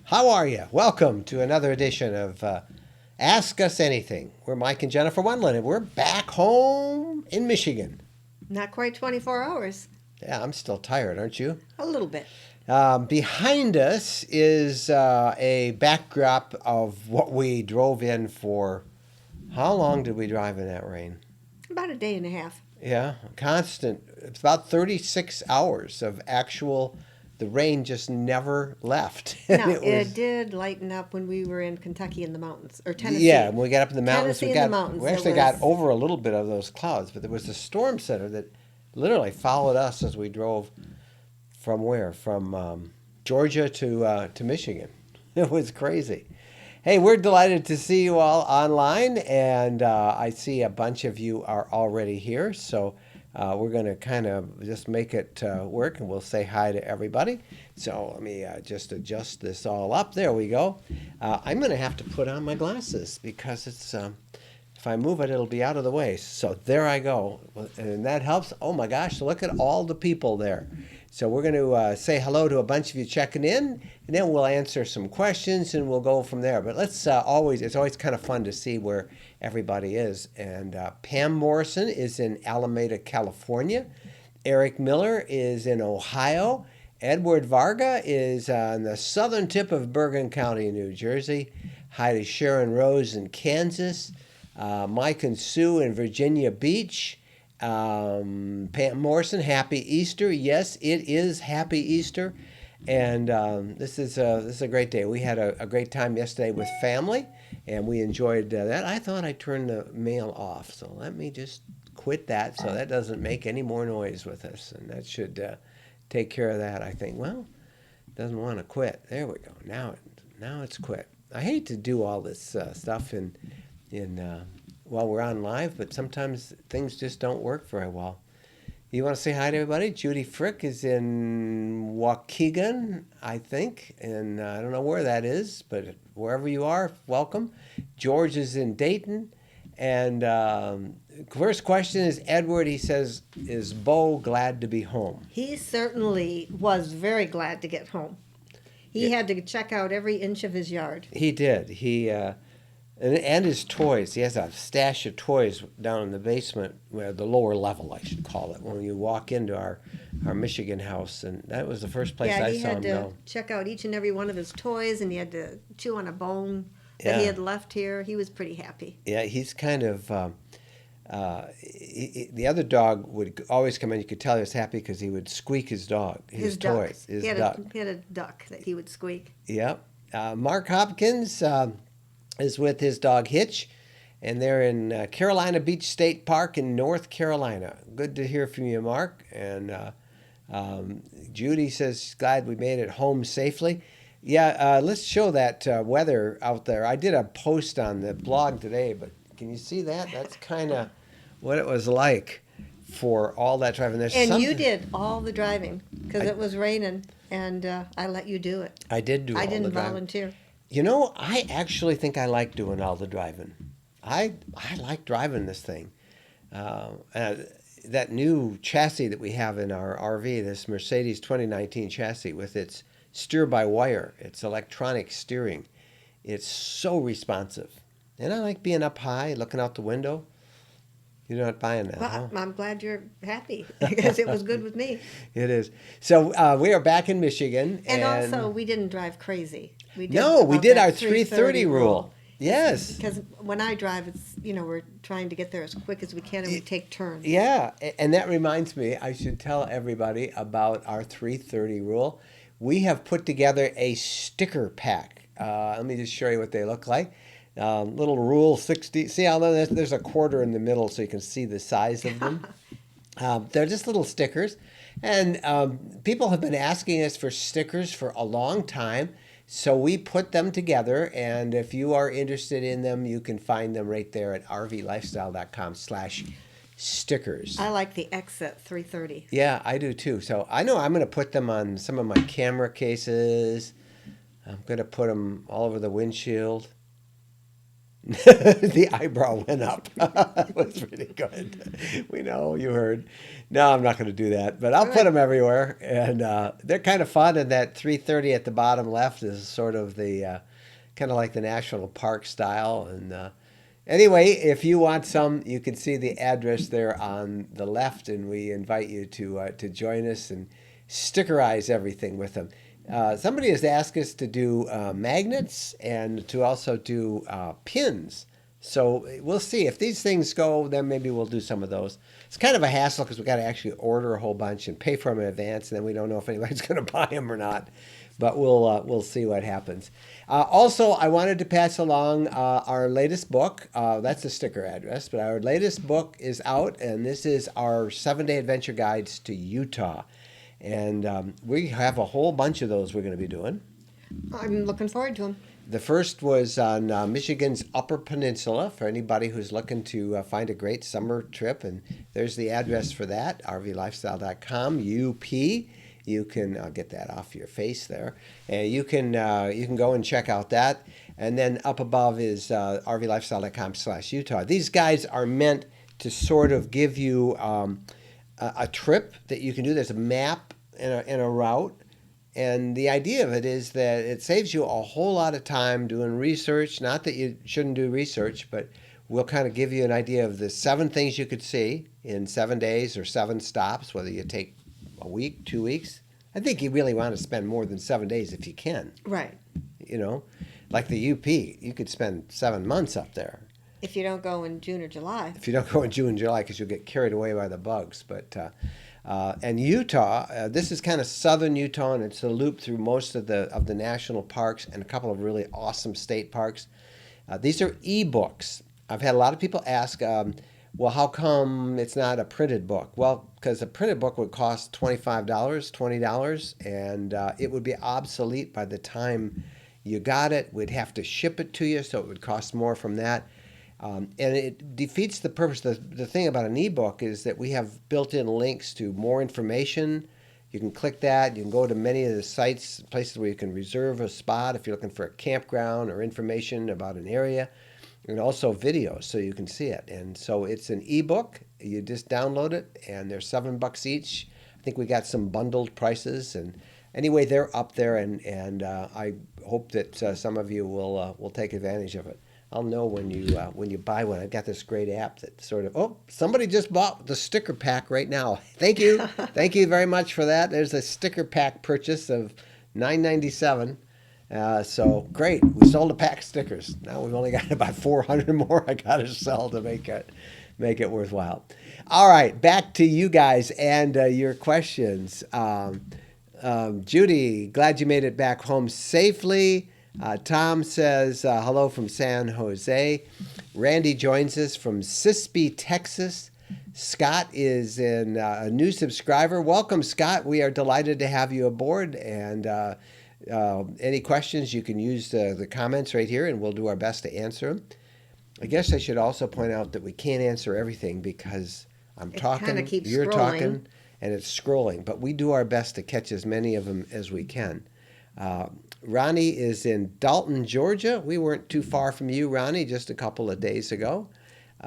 How are you? Welcome to another edition of Ask Us Anything. We're Mike and Jennifer Wendlands, and we're back home in Michigan. Not quite 24 hours. Yeah, I'm still tired, aren't you? A little bit. Behind us is a backdrop of what we drove in for. How long did we drive in that rain? About a day and a half. Yeah, constant. It's about 36 hours of actual. The rain just never left. Now, it did lighten up when we were in Kentucky in the mountains, or Tennessee. Yeah, when we got up in the mountains, Tennessee in the mountains, we actually got over a little bit of those clouds, but there was a storm center that literally followed us as we drove from where? From Georgia to Michigan. It was crazy. Hey, we're delighted to see you all online, and I see a bunch of you are already here, so we're going to kind of just make it work, and we'll say hi to everybody. So let me just adjust this all up. There we go. I'm going to have to put on my glasses because it's if I move it, it'll be out of the way. So there I go, and that helps. Oh my gosh, look at all the people there. So we're going to say hello to a bunch of you checking in, and then we'll answer some questions, and we'll go from there. But let's it's always kind of fun to see where everybody is. And Pam Morrison is in Alameda, California. Eric Miller is in Ohio. Edward Varga is on the southern tip of Bergen County, New Jersey. Hi to Sharon Rose in Kansas. Mike and Sue in Virginia Beach. Pam Morrison, Happy Easter. Yes, it is Happy Easter. And this is a great day. We had a great time yesterday with family, and we enjoyed that. I thought I turned the mail off, so let me just quit that so that doesn't make any more noise with us, and that should take care of that, I think. Well, it doesn't want to quit. There we go. Now it's quit. I hate to do all this stuff in while we're on live, but sometimes things just don't work very well. You want to say hi to everybody? Judy Frick is in Waukegan, I think, and I don't know where that is, but wherever you are, welcome. George is in Dayton, and first question is Edward. He says, "Is Bo glad to be home?" He certainly was very glad to get home. He had to check out every inch of his yard. He did. And his toys. He has a stash of toys down in the basement, where the lower level, I should call it, when you walk into our Michigan house. And that was the first place I saw him go. He had to check out each and every one of his toys, and he had to chew on a bone that he had left here. He was pretty happy. Yeah, he's kind of... the other dog would always come in. You could tell he was happy because he would squeak his dog, his toys. He had a duck that he would squeak. Yep. Mark Hopkins... is with his dog Hitch, and they're in Carolina Beach State Park in North Carolina. Good to hear from you, Mark. And Judy says she's glad we made it home safely. Yeah, let's show that weather out there. I did a post on the blog today, but can you see that? That's kind of what it was like for all that driving. You did all the driving because it was raining, and I let you do it. I did do all the driving. I didn't volunteer. You know, I actually think I like doing all the driving. I like driving this thing. That new chassis that we have in our RV, this Mercedes 2019 chassis with its steer-by-wire, its electronic steering, it's so responsive. And I like being up high, looking out the window. You're not buying that, well, huh? I'm glad you're happy because it was good with me. It is. So we are back in Michigan. And also, we didn't drive crazy. We did our 3:30 rule. Yes. Because when I drive, it's, we're trying to get there as quick as we can, and we take turns. Yeah, and that reminds me, I should tell everybody about our 3:30 rule. We have put together a sticker pack. Let me just show you what they look like. Little Rule 60. See how there's a quarter in the middle so you can see the size of them. They're just little stickers. And people have been asking us for stickers for a long time. So we put them together. And if you are interested in them, you can find them right there at rvlifestyle.com/stickers. I like the X at 3:30. Yeah, I do too. So I know I'm going to put them on some of my camera cases. I'm going to put them all over the windshield. The eyebrow went up. That was pretty good. We know you heard. No, I'm not going to do that, but I'll put Good. them everywhere, and they're kind of fun. And that 330 at the bottom left is sort of the kind of like the national park style. And anyway, if you want some, you can see the address there on the left, and we invite you to join us and stickerize everything with them. Somebody has asked us to do magnets and to also do pins. So we'll see if these things go. Then maybe we'll do some of those. It's kind of a hassle because we got to actually order a whole bunch and pay for them in advance, and then we don't know if anybody's going to buy them or not. But we'll see what happens. Also, I wanted to pass along our latest book. That's the sticker address, but our latest book is out, and this is our 7-day adventure guides to Utah. And we have a whole bunch of those we're going to be doing. I'm looking forward to them. The first was on Michigan's Upper Peninsula for anybody who's looking to find a great summer trip. And there's the address for that, rvlifestyle.com, UP. You can get that off your face there. And you can go and check out that. And then up above is rvlifestyle.com/Utah. These guides are meant to sort of give you a trip that you can do. There's a map and a route. And the idea of it is that it saves you a whole lot of time doing research. Not that you shouldn't do research, but we'll kind of give you an idea of the 7 things you could see in 7 days or 7 stops, whether you take a week, 2 weeks. I think you really want to spend more than 7 days if you can. Right. You know, like the UP, you could spend 7 months up there. If you don't go in June or July. If you don't go in June and July, because you'll get carried away by the bugs. But and Utah, this is kind of southern Utah, and it's a loop through most of the national parks and a couple of really awesome state parks. These are ebooks. I've had a lot of people ask, well, how come it's not a printed book? Well, because a printed book would cost $25, $20, and it would be obsolete by the time you got it. We'd have to ship it to you, so it would cost more from that. And it defeats the purpose. The thing about an ebook is that we have built-in links to more information. You can click that. You can go to many of the sites, places where you can reserve a spot if you're looking for a campground or information about an area, and also videos so you can see it. And so it's an ebook. You just download it, and they're $7 each. I think we got some bundled prices, and anyway, they're up there, and I hope that some of you will take advantage of it. I'll know when you buy one. I've got this great app that sort of, somebody just bought the sticker pack right now. Thank you. Thank you very much for that. There's a sticker pack purchase of $9.97. So great. We sold a pack of stickers. Now we've only got about 400 more I got to sell to make it worthwhile. All right, back to you guys and your questions. Judy, glad you made it back home safely. Tom says, hello from San Jose. Randy joins us from Sispy, Texas. Scott is a new subscriber. Welcome, Scott. We are delighted to have you aboard. And any questions, you can use the comments right here, and we'll do our best to answer them. I guess I should also point out that we can't answer everything because I'm talking, you're scrolling. talking, and it's scrolling. But we do our best to catch as many of them as we can. Ronnie is in Dalton, Georgia. We weren't too far from you, Ronnie, just a couple of days ago.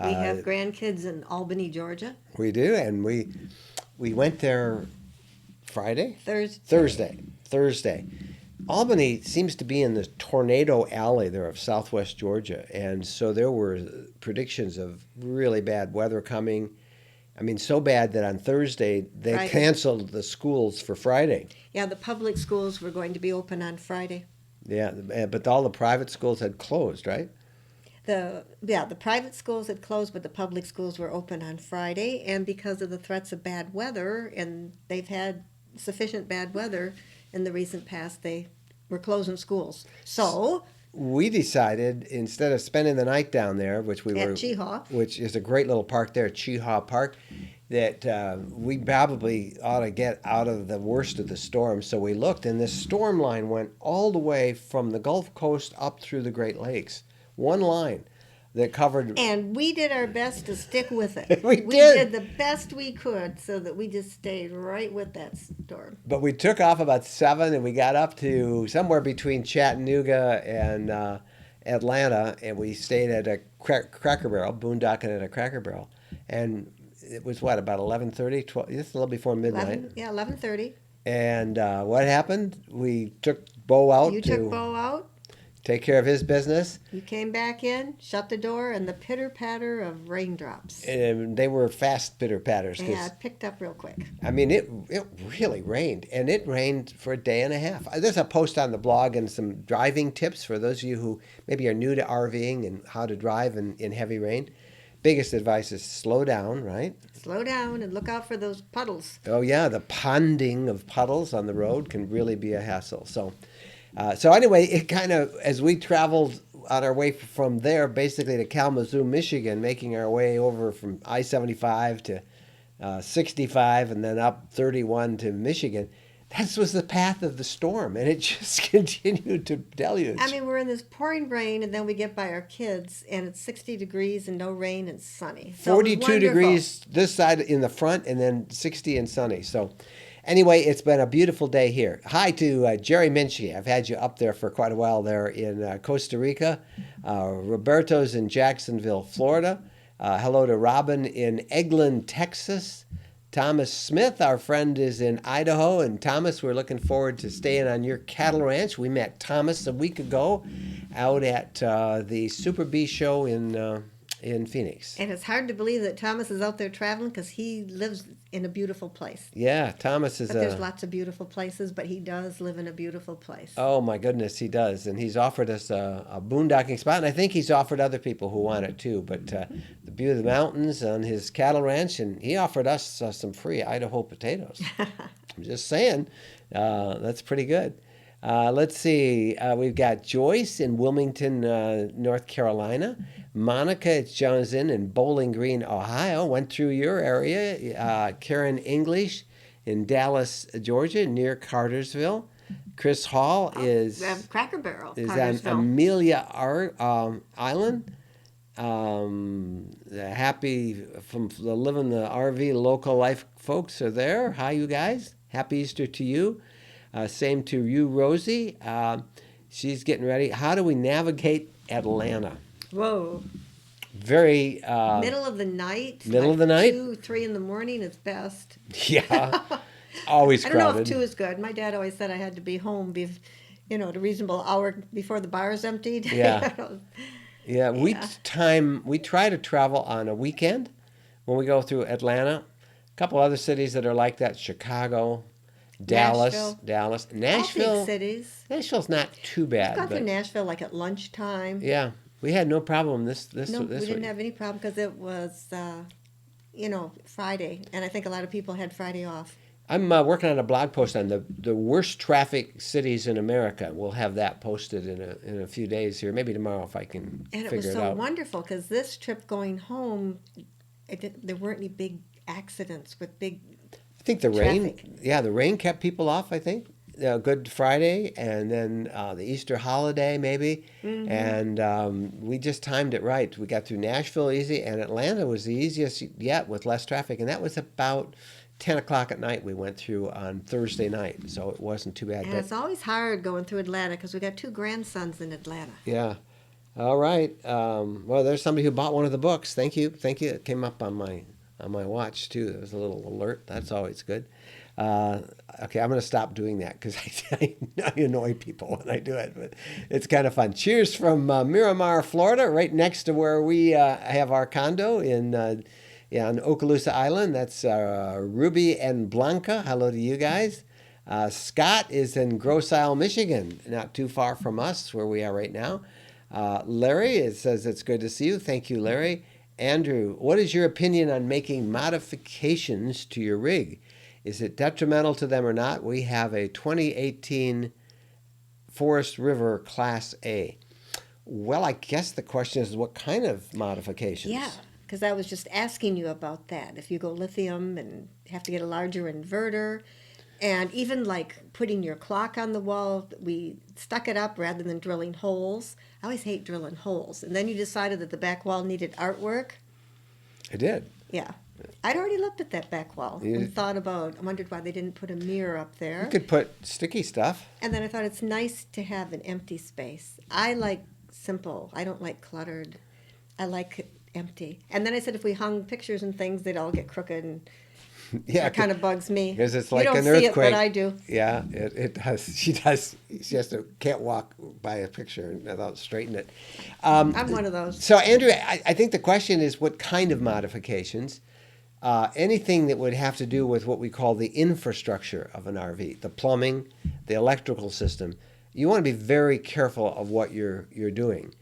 We have grandkids in Albany, Georgia. We do, and we went there Friday? Thursday. Thursday. Albany seems to be in the tornado alley there of southwest Georgia, and so there were predictions of really bad weather coming. I mean, so bad that on Thursday they canceled the schools for Friday. Yeah, the public schools were going to be open on Friday. Yeah, but all the private schools had closed, right? The private schools had closed, but the public schools were open on Friday. And because of the threats of bad weather, and they've had sufficient bad weather in the recent past, they were closing schools. So we decided, instead of spending the night down there, which is a great little park there, Cheehaw Park, that we probably ought to get out of the worst of the storm. So we looked, and this storm line went all the way from the Gulf Coast up through the Great Lakes. One line that covered. And we did our best to stick with it. We did the best we could so that we just stayed right with that storm. But we took off about 7, and we got up to somewhere between Chattanooga Atlanta, and we stayed at a Cracker Barrel, boondocking at a Cracker Barrel, and it was what, about 11:30, 12, just a little before midnight. 11:30. And what happened? We took Bo out You took to Bo out. take care of his business, You came back in, shut the door, and the pitter patter of raindrops. and they were fast pitter patters Yeah, because it picked up real quick. I mean it really rained, and it rained for a day and a half. There's a post on the blog and some driving tips for those of you who maybe are new to RVing and how to drive in heavy rain. Biggest advice is slow down, right? Slow down and look out for those puddles. Oh yeah, the ponding of puddles on the road can really be a hassle. So anyway, it kind of, as we traveled on our way from there, basically to Kalamazoo, Michigan, making our way over from I-75 to 65 and then up 31 to Michigan, that was the path of the storm, and it just continued to deluge. I mean, we're in this pouring rain, and then we get by our kids, and it's 60 degrees and no rain and sunny. So it was 42 wonderful. degrees this side in the front, and then 60 and sunny. So anyway, it's been a beautiful day here. Hi to Jerry Minchie. I've had you up there for quite a while there in Costa Rica. Roberto's in Jacksonville, Florida. Hello to Robin in Eglin, Texas. Thomas Smith, our friend, is in Idaho. And Thomas, we're looking forward to staying on your cattle ranch. We met Thomas a week ago out at the Super Bee show in Phoenix. And it's hard to believe that Thomas is out there traveling because he lives in a beautiful place. Yeah, Thomas is But there's lots of beautiful places, but he does live in a beautiful place. Oh my goodness, he does, and he's offered us a boondocking spot, and I think he's offered other people who want it too. But the view of the mountains on his cattle ranch, and he offered us some free Idaho potatoes. I'm just saying, that's pretty good. Let's see, we've got Joyce in Wilmington, North Carolina. Monica Johnson in Bowling Green, Ohio, went through your area. Karen English in Dallas, Georgia, near Cartersville. Chris Hall is Cracker Barrel, on Cartersville. Amelia Island. Happy from living the RV local life folks are there. Hi, you guys. Happy Easter to you. Same to you, Rosie. She's getting ready. How do we navigate Atlanta? Whoa. Very Middle of the night. middle of the night? 2, 3 in the morning is best. Yeah, always I don't know if crowded. 2 is good. My dad always said I had to be home, at a reasonable hour before the bars emptied. Yeah. Yeah, we try to travel on a weekend when we go through Atlanta. A couple other cities that are like that: Chicago, Dallas, Nashville. All big cities. Nashville's not too bad. Got but to Nashville like at lunchtime. yeah, we had no problem this No, we week. didn't have any problem because it was, Friday, and I think a lot of people had Friday off. I'm working on a blog post on the worst traffic cities in America. We'll have that posted in a few days here, maybe tomorrow if I can And it figure was it so out. wonderful because this trip going home, there weren't any big accidents with big. I think the traffic. the rain kept people off. I think Good Friday and then the Easter holiday maybe, and we just timed it right. We got through Nashville easy, and Atlanta was the easiest yet with less traffic, and that was about 10 o'clock at night we went through on Thursday night, so it wasn't too bad. And it's always hard going through Atlanta because we got 2 grandsons in Atlanta. Yeah. All right. Well, there's somebody who bought one of the books. Thank you. It came up on my watch too. There was a little alert. That's always good. Okay, I'm going to stop doing that because I annoy people when I do it, but it's kind of fun. Cheers from Miramar, Florida, right next to where we have our condo on Okaloosa Island. That's Ruby and Blanca. Hello to you guys. Scott is in Grosse Isle, Michigan, not too far from us where we are right now. Larry, it says it's good to see you. Thank you, Larry. Andrew, what is your opinion on making modifications to your rig? Is it detrimental to them or not? We have a 2018 Forest River Class A. Well, I guess the question is what kind of modifications? Yeah, because I was just asking you about that. If you go lithium and have to get a larger inverter, and even like putting your clock on the wall, we stuck it up rather than drilling holes. I always hate drilling holes. And then you decided that the back wall needed artwork. I did. Yeah. I'd already looked at that back wall You- and wondered why they didn't put a mirror up there. You could put sticky stuff. And then I thought it's nice to have an empty space. I like simple. I don't like cluttered. I like it empty. And then I said if we hung pictures and things, they'd all get crooked, and Yeah, that kind of bugs me. because it's You like don't an see it, earthquake. but I do. Yeah, it does. She does. She has to can't walk by a picture without straightening it. I'm one of those. So, Andrew, I think the question is what kind of modifications? Anything that would have to do with what we call the infrastructure of an RV, the plumbing, the electrical system. You want to be very careful of what you're doing.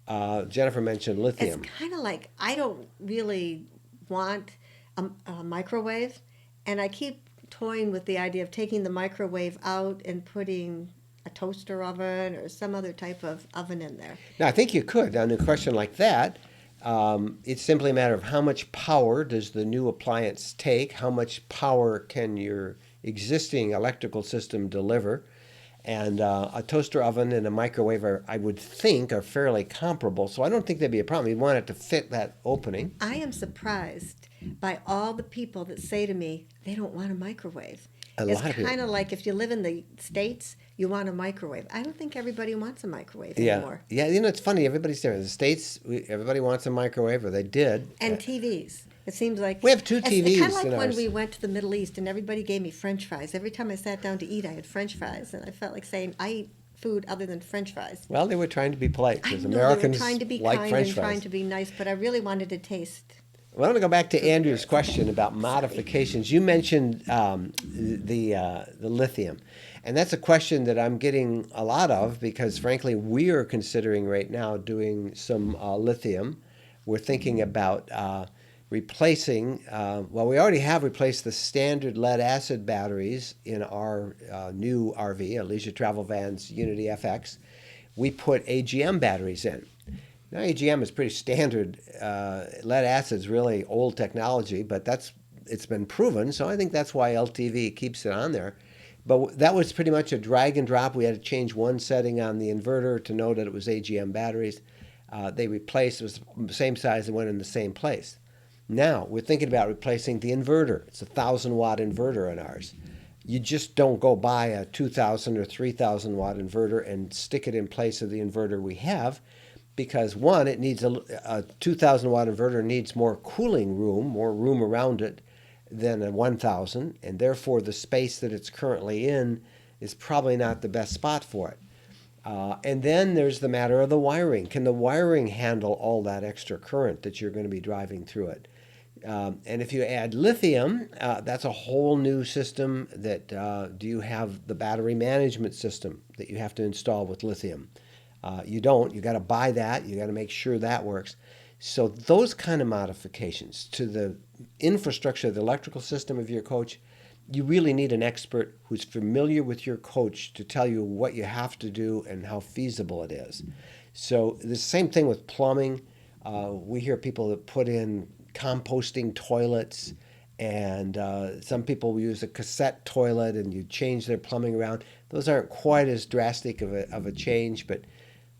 Jennifer mentioned It's lithium. kind of like I don't really want a microwave, and I keep toying with the idea of taking the microwave out and putting a toaster oven or some other type of oven in there. Now, I think you could. On a question like that, it's simply a matter of how much power does the new appliance take, how much power can your existing electrical system deliver, and a toaster oven and a microwave I would think, are fairly comparable. So I don't think there'd be a problem. You'd want it to fit that opening. I am surprised by all the people that say to me they don't want a microwave. A It's lot of people. kind of like if you live in the States, you want a microwave. I don't think everybody wants a microwave Yeah, anymore. yeah. It's funny. Everybody's different. In the States, everybody wants a microwave, or they did. And TVs. It seems like We have two It's TVs kind of like in when ours. we went to the Middle East and everybody gave me French fries. Every time I sat down to eat, I had French fries, and I felt like saying, "I eat food other than French fries." Well, they were trying to be polite I because know Americans they were trying to be like kind French and fries. trying to be nice, but I really wanted to taste. Well, I'm going to go back to Andrew's question about modifications. You mentioned the lithium, and that's a question that I'm getting a lot of because, frankly, we are considering right now doing some lithium. We're thinking about replacing. Well, we already have replaced the standard lead acid batteries in our new RV, a Leisure Travel Vans Unity FX. We put AGM batteries in. Now, AGM is pretty standard. Lead acid's really old technology, but it's been proven. So I think that's why LTV keeps it on there. But that was pretty much a drag and drop. We had to change one setting on the inverter to know that it was AGM batteries. They replaced, it was the same size and went in the same place. Now, we're thinking about replacing the inverter. It's a 1,000-watt inverter in ours. You just don't go buy a 2,000 or 3,000-watt inverter and stick it in place of the inverter we have. Because one, it needs a 2,000-watt inverter needs more cooling room, more room around it than a 1,000, and therefore the space that it's currently in is probably not the best spot for it. And then there's the matter of the wiring. Can the wiring handle all that extra current that you're going to be driving through it? And if you add lithium, that's a whole new system that do you have the battery management system that you have to install with lithium? You don't. You got to buy that. You got to make sure that works. So those kind of modifications to the infrastructure, the electrical system of your coach, you really need an expert who's familiar with your coach to tell you what you have to do and how feasible it is. So the same thing with plumbing. We hear people that put in composting toilets, and some people use a cassette toilet, and you change their plumbing around. Those aren't quite as drastic of a change, but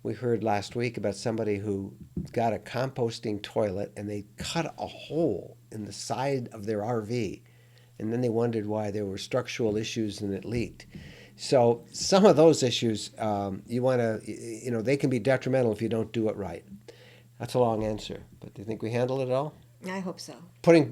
we heard last week about somebody who got a composting toilet and they cut a hole in the side of their RV, and then they wondered why there were structural issues and it leaked. So some of those issues, you want to, they can be detrimental if you don't do it right. That's a long answer, but do you think we handled it all? I hope so. Putting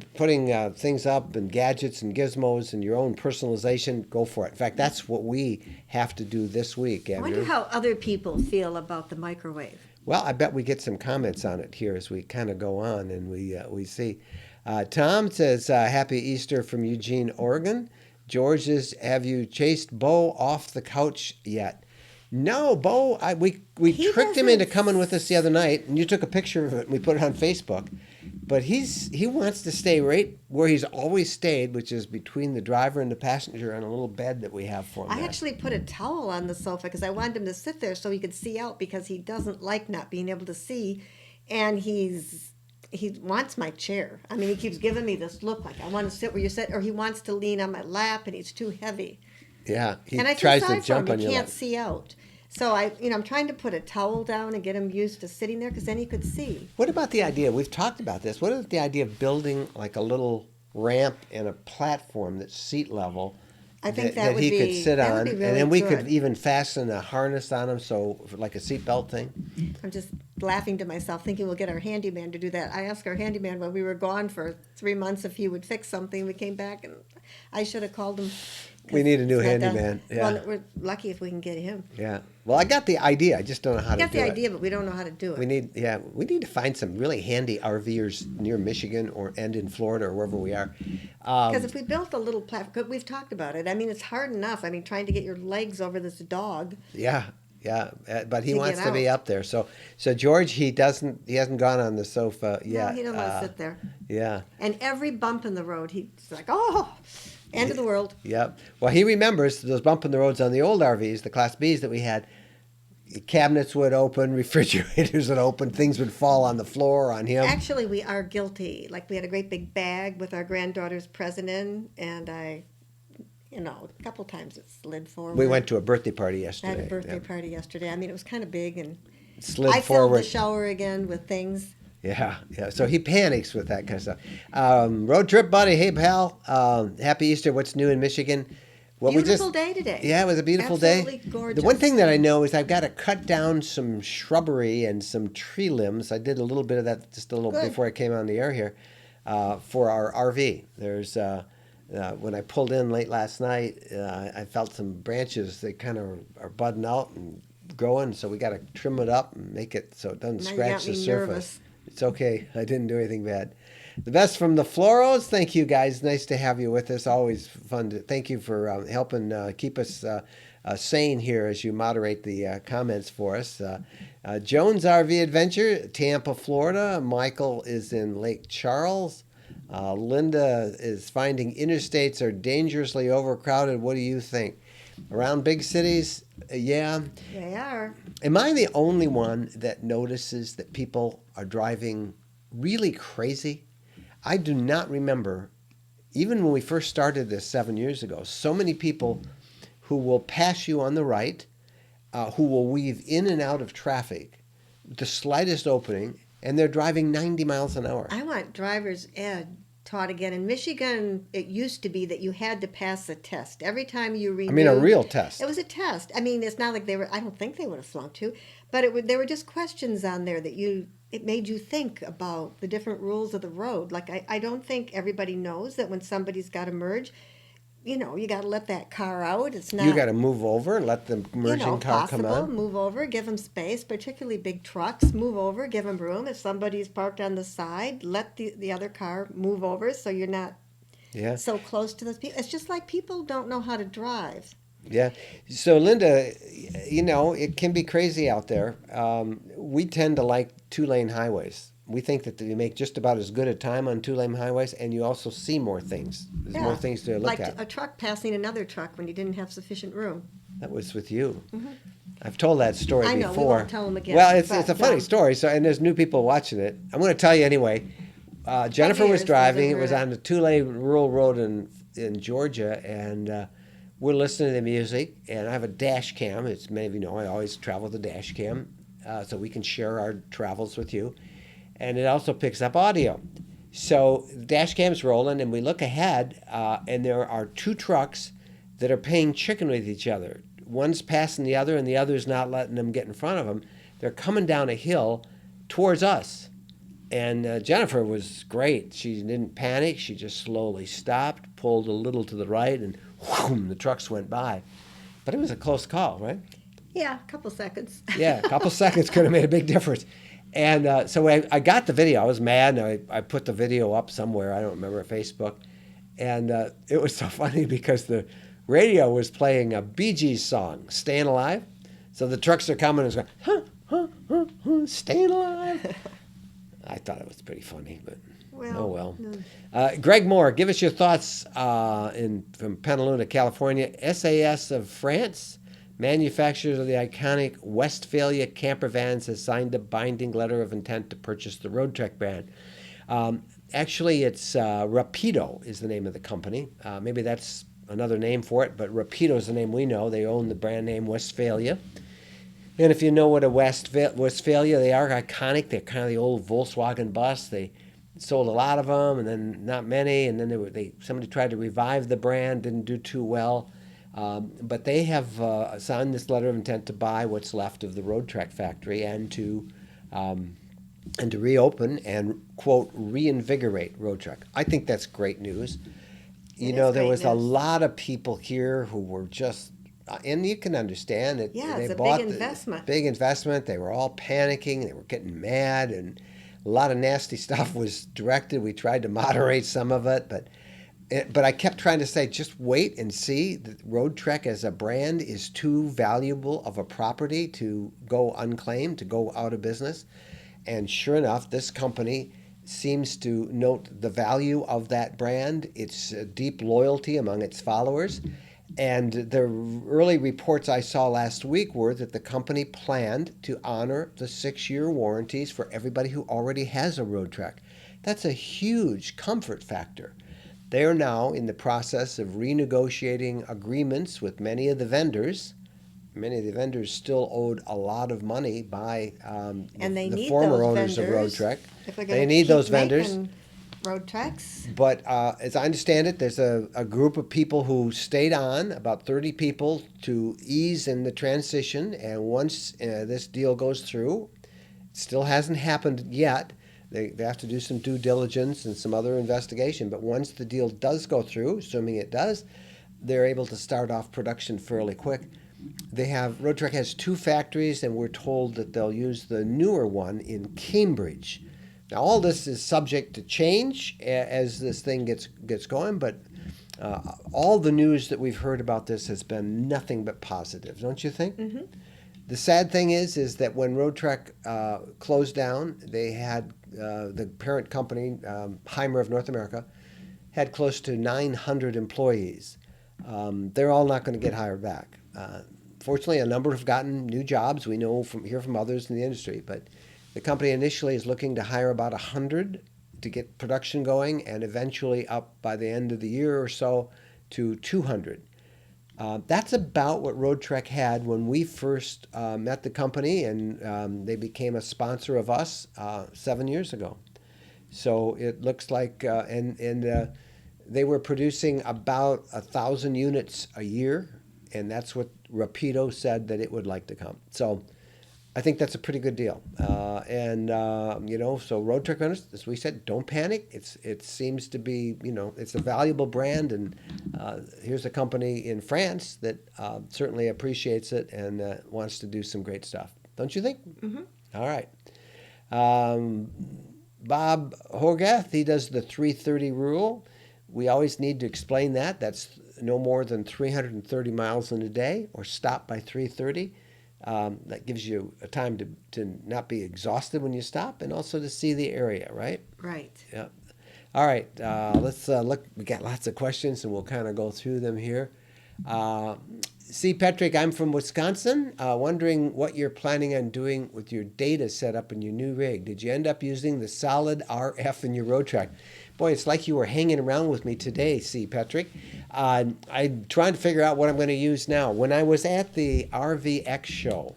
things up and gadgets and gizmos and your own personalization, go for it. In fact, that's what we have to do this week, I Andrew. wonder how other people feel about the microwave. Well, I bet we get some comments on it here as we kind of go on and we see. Tom says, Happy Easter from Eugene, Oregon. George says, have you chased Bo off the couch yet? No, Bo, we He tricked him into doesn't- coming with us the other night, and you took a picture of it and we put it on Facebook. But he wants to stay right where he's always stayed, which is between the driver and the passenger on a little bed that we have for him. I there. actually put a towel on the sofa because I wanted him to sit there so he could see out because he doesn't like not being able to see, and he wants my chair. I mean, he keeps giving me this look like I want to sit where you sit, or he wants to lean on my lap, and he's too heavy. Yeah, he And I tries feel to sorry for jump him. on He your can't lap. see out. So I'm trying to put a towel down and get him used to sitting there because then he could see. What about the idea? We've talked about this. What about the idea of building like a little ramp and a platform that's seat level? I think that he could sit that on, would be really and then we good. could even fasten a harness on him, so like a seatbelt thing. I'm just laughing to myself, thinking we'll get our handyman to do that. I asked our handyman when we were gone for 3 months if he would fix something. We came back, and I should have called him. 'Cause We need a new it's not done. handyman. Yeah, Well, we're lucky if we can get him. yeah. Well, I got the idea. I just don't know how I to got do the it. idea, but we don't know how to do it. We need to find some really handy RVers near Michigan and in Florida or wherever we are. Because if we built a little platform, we've talked about it. I mean, it's hard enough. I mean, trying to get your legs over this dog. Yeah, yeah. But he To wants get to be out. up there. So George, he hasn't gone on the sofa yet. No, he doesn't want to sit there. Yeah. And every bump in the road, he's like, oh, end of the world. Yep. Well, he remembers those bump in the roads on the old RVs, the Class Bs that we had. Cabinets would open, refrigerators would open, things would fall on the floor on him. Actually, we are guilty. Like, we had a great big bag with our granddaughter's present in, and a couple times it slid forward. We went to a birthday party I yesterday. had a birthday Yeah. party yesterday. I mean, it was kind of big, and Slid I filled forward. the shower again with things. Yeah, yeah. So he panics with that kind of stuff. Road trip, buddy. Hey, pal. Happy Easter. What's new in Michigan? Well, Beautiful day today. Yeah, it was a beautiful Absolutely day. gorgeous. The one thing that I know is I've got to cut down some shrubbery and some tree limbs. I did a little bit of that just a little Good. before I came on the air here for our RV. There's when I pulled in late last night, I felt some branches that kind of are budding out and growing. So we got to trim it up and make it so it doesn't Now you scratch got the me surface. nervous. It's okay. I didn't do anything bad. The best from the Floros. Thank you, guys. Nice to have you with us. Always fun. Thank you for helping keep us sane here as you moderate the comments for us. Jones RV Adventure, Tampa, Florida. Michael is in Lake Charles. Linda is finding interstates are dangerously overcrowded. What do you think? Around big cities, yeah. They are. Am I the only one that notices that people are driving really crazy? I do not remember, even when we first started this 7 years ago, so many people who will pass you on the right, who will weave in and out of traffic, the slightest opening, and they're driving 90 miles an hour. I want driver's ed taught again. In Michigan, it used to be that you had to pass a test. Every time you renewed. I mean, a real test. It was a test. I mean, it's not like they were, I don't think they would have flunked to, but there were just questions on there that it made you think about the different rules of the road. Like, I don't think everybody knows that when somebody's got to merge, you got to let that car out. It's not. You got to move over and let the merging car come possible. on. Move over, give them space, particularly big trucks. Move over, give them room. If somebody's parked on the side, let the other car move over so you're not Yeah. so close to those people. It's just like people don't know how to drive. Yeah. So, Linda, it can be crazy out there. We tend to like two-lane highways. We think that you make just about as good a time on two-lane highways, and you also see more things. There's more things to look like at. a truck passing another truck when you didn't have sufficient room. That was with you. I've told that story I know, we before. won't tell them again, Well, it's but, a funny story. So, and there's new people watching it. I'm going to tell you anyway. Jennifer was years, driving. It those was are- on the two-lane rural road in Georgia, and we're listening to the music. And I have a dash cam. As many of you know, I always travel with a dash cam, so we can share our travels with you. And it also picks up audio. So the dash cam's rolling, and we look ahead, and there are two trucks that are playing chicken with each other. One's passing the other, and the other's not letting them get in front of them. They're coming down a hill towards us. And Jennifer was great. She didn't panic. She just slowly stopped, pulled a little to the right, and whoom, the trucks went by. But it was a close call, right? Yeah, a couple seconds. Yeah, a couple seconds could have made a big difference. And so I got the video. I was mad, and I put the video up somewhere. I don't remember, Facebook. And it was so funny because the radio was playing a Bee Gees song, Staying Alive. So the trucks are coming and it's going, Staying Alive. I thought it was pretty funny, but well. Greg Moore, give us your thoughts from Petaluma, California. SAS of France, manufacturers of the iconic Westphalia camper vans, has signed a binding letter of intent to purchase the Road Trek brand. Actually, it's Rapido is the name of the company. Maybe that's another name for it, but Rapido is the name we know. They own the brand name Westphalia. And if you know what a Westphalia, they are iconic. They're kind of the old Volkswagen bus. They sold a lot of them, and then not many. And then somebody tried to revive the brand, didn't do too well. But they have signed this letter of intent to buy what's left of the Road Track factory um, and to reopen and, quote, reinvigorate Road Track. I think that's great news. It There is great was a news. lot of people here who were just, and you can understand it. Yeah, They it's a big bought investment. big investment. They were all panicking. They were getting mad, and a lot of nasty stuff was directed. We tried to moderate some of it, but I kept trying to say, just wait and see. The Road Trek as a brand is too valuable of a property to go unclaimed, to go out of business. And sure enough, this company seems to note the value of that brand, its deep loyalty among its followers. And the early reports I saw last week were that the company planned to honor the 6-year warranties for everybody who already has a Road Trek. That's a huge comfort factor. They are now in the process of renegotiating agreements with many of the vendors. Many of the vendors still owed a lot of money by And they the need former those owners of Road vendors Trek. if they're They going to need those keep vendors. making road treks. But as I understand it, there's a group of people who stayed on, about 30 people, to ease in the transition. And once this deal goes through, it still hasn't happened yet. They have to do some due diligence and some other investigation. But once the deal does go through, assuming it does, they're able to start off production fairly quick. Road Trek has 2 factories, and we're told that they'll use the newer one in Cambridge. Now, all this is subject to change as this thing gets going, but all the news that we've heard about this has been nothing but positive, don't you think? Mm-hmm. The sad thing is that when Road Trek closed down, they had the parent company, Heimer of North America, had close to 900 employees. They're all not going to get hired back. Fortunately, a number have gotten new jobs. We know from others in the industry, but the company initially is looking to hire about 100 to get production going, and eventually up by the end of the year or so to 200. That's about what Road Trek had when we first met the company, and they became a sponsor of us 7 years ago. So it looks like, they were producing about 1,000 units a year, and that's what Rapido said that it would like to come. So I think that's a pretty good deal. So Road Trek owners, as we said, don't panic. It seems to be, it's a valuable brand, and here's a company in France that certainly appreciates it and wants to do some great stuff. Don't you think? Mm-hmm. All right. Um, Bob Horgath, he does the 330 rule. We always need to explain that. That's no more than 330 miles in a day, or stop by 330. That gives you a time to not be exhausted when you stop, and also to see the area, right? Right. Yeah. All right. Let's look. We got lots of questions, and we'll kind of go through them here. C. Patrick, I'm from Wisconsin. Wondering what you're planning on doing with your data set up in your new rig. Did you end up using the solid RF in your Road Track? Boy, it's like you were hanging around with me today, C. Patrick. I'm trying to figure out what I'm going to use now. When I was at the RVX show,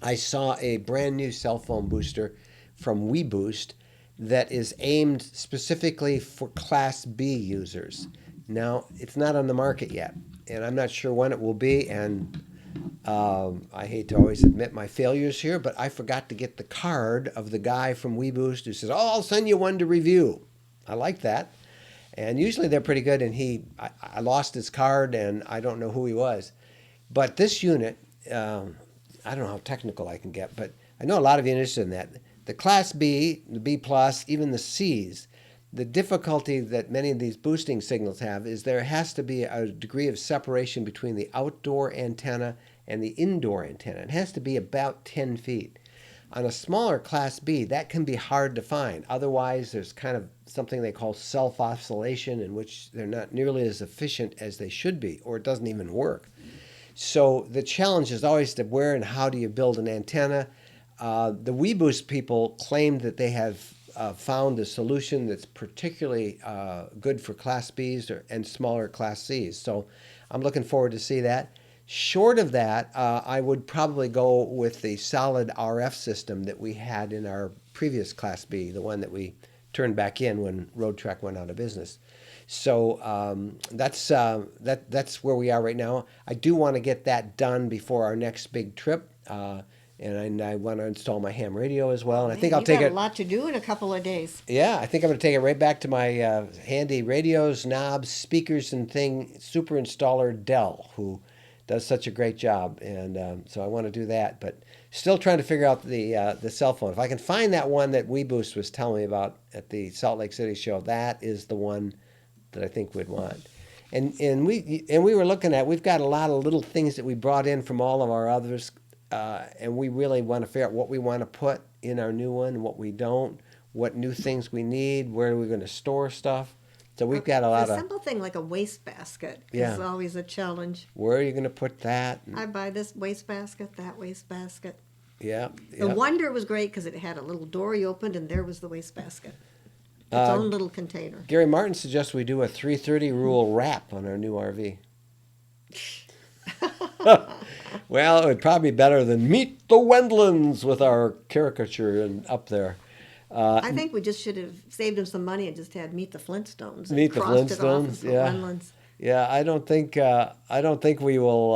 I saw a brand new cell phone booster from WeBoost that is aimed specifically for Class B users. Now, it's not on the market yet, and I'm not sure when it will be, and I hate to always admit my failures here, but I forgot to get the card of the guy from WeBoost who says, "Oh, I'll send you one to review." I like that. And usually they're pretty good, and I lost his card, and I don't know who he was. But this unit, I don't know how technical I can get, but I know a lot of you are interested in that. The Class B, the B+, even the Cs, the difficulty that many of these boosting signals have is there has to be a degree of separation between the outdoor antenna and the indoor antenna. It has to be about 10 feet. On a smaller Class B, that can be hard to find. Otherwise, there's kind of something they call self-oscillation, in which they're not nearly as efficient as they should be, or it doesn't even work. So the challenge is always to where and how do you build an antenna. The WeBoost people claim that they have found a solution that's particularly good for Class Bs and smaller Class Cs. So I'm looking forward to see that. Short of that, I would probably go with the solid RF system that we had in our previous Class B, the one that we turned back in when Road Trek went out of business. So that's where we are right now. I do want to get that done before our next big trip, and I want to install my ham radio as well. And I think I'll you take got it. a lot to do in a couple of days. Yeah, I think I'm going to take it right back to my handy radios, knobs, speakers, and super installer Dell, who does such a great job. And so I want to do that, but still trying to figure out the cell phone. If I can find that one that WeBoost was telling me about at the Salt Lake City show, that is the one that I think we'd want. And we were looking at, we've got a lot of little things that we brought in from all of our others, and we really want to figure out what we want to put in our new one, what we don't, what new things we need, where are we going to store stuff. So we've got a lot A of, simple thing like a wastebasket Yeah. is always a challenge. where are you going to put that? I buy this wastebasket, that wastebasket. Yeah. The yeah. Wonder was great because it had a little door you opened and there was the wastebasket. Its own little container. Gary Martin suggests we do a 330 rule wrap on our new RV. Well, it would probably be better than Meet the Wendlands with our caricature up there. I think we just should have saved him some money and just had Meet the Flintstones. And Meet the crossed it off Flintstones, as the yeah. Wendlands. Yeah, I don't think we will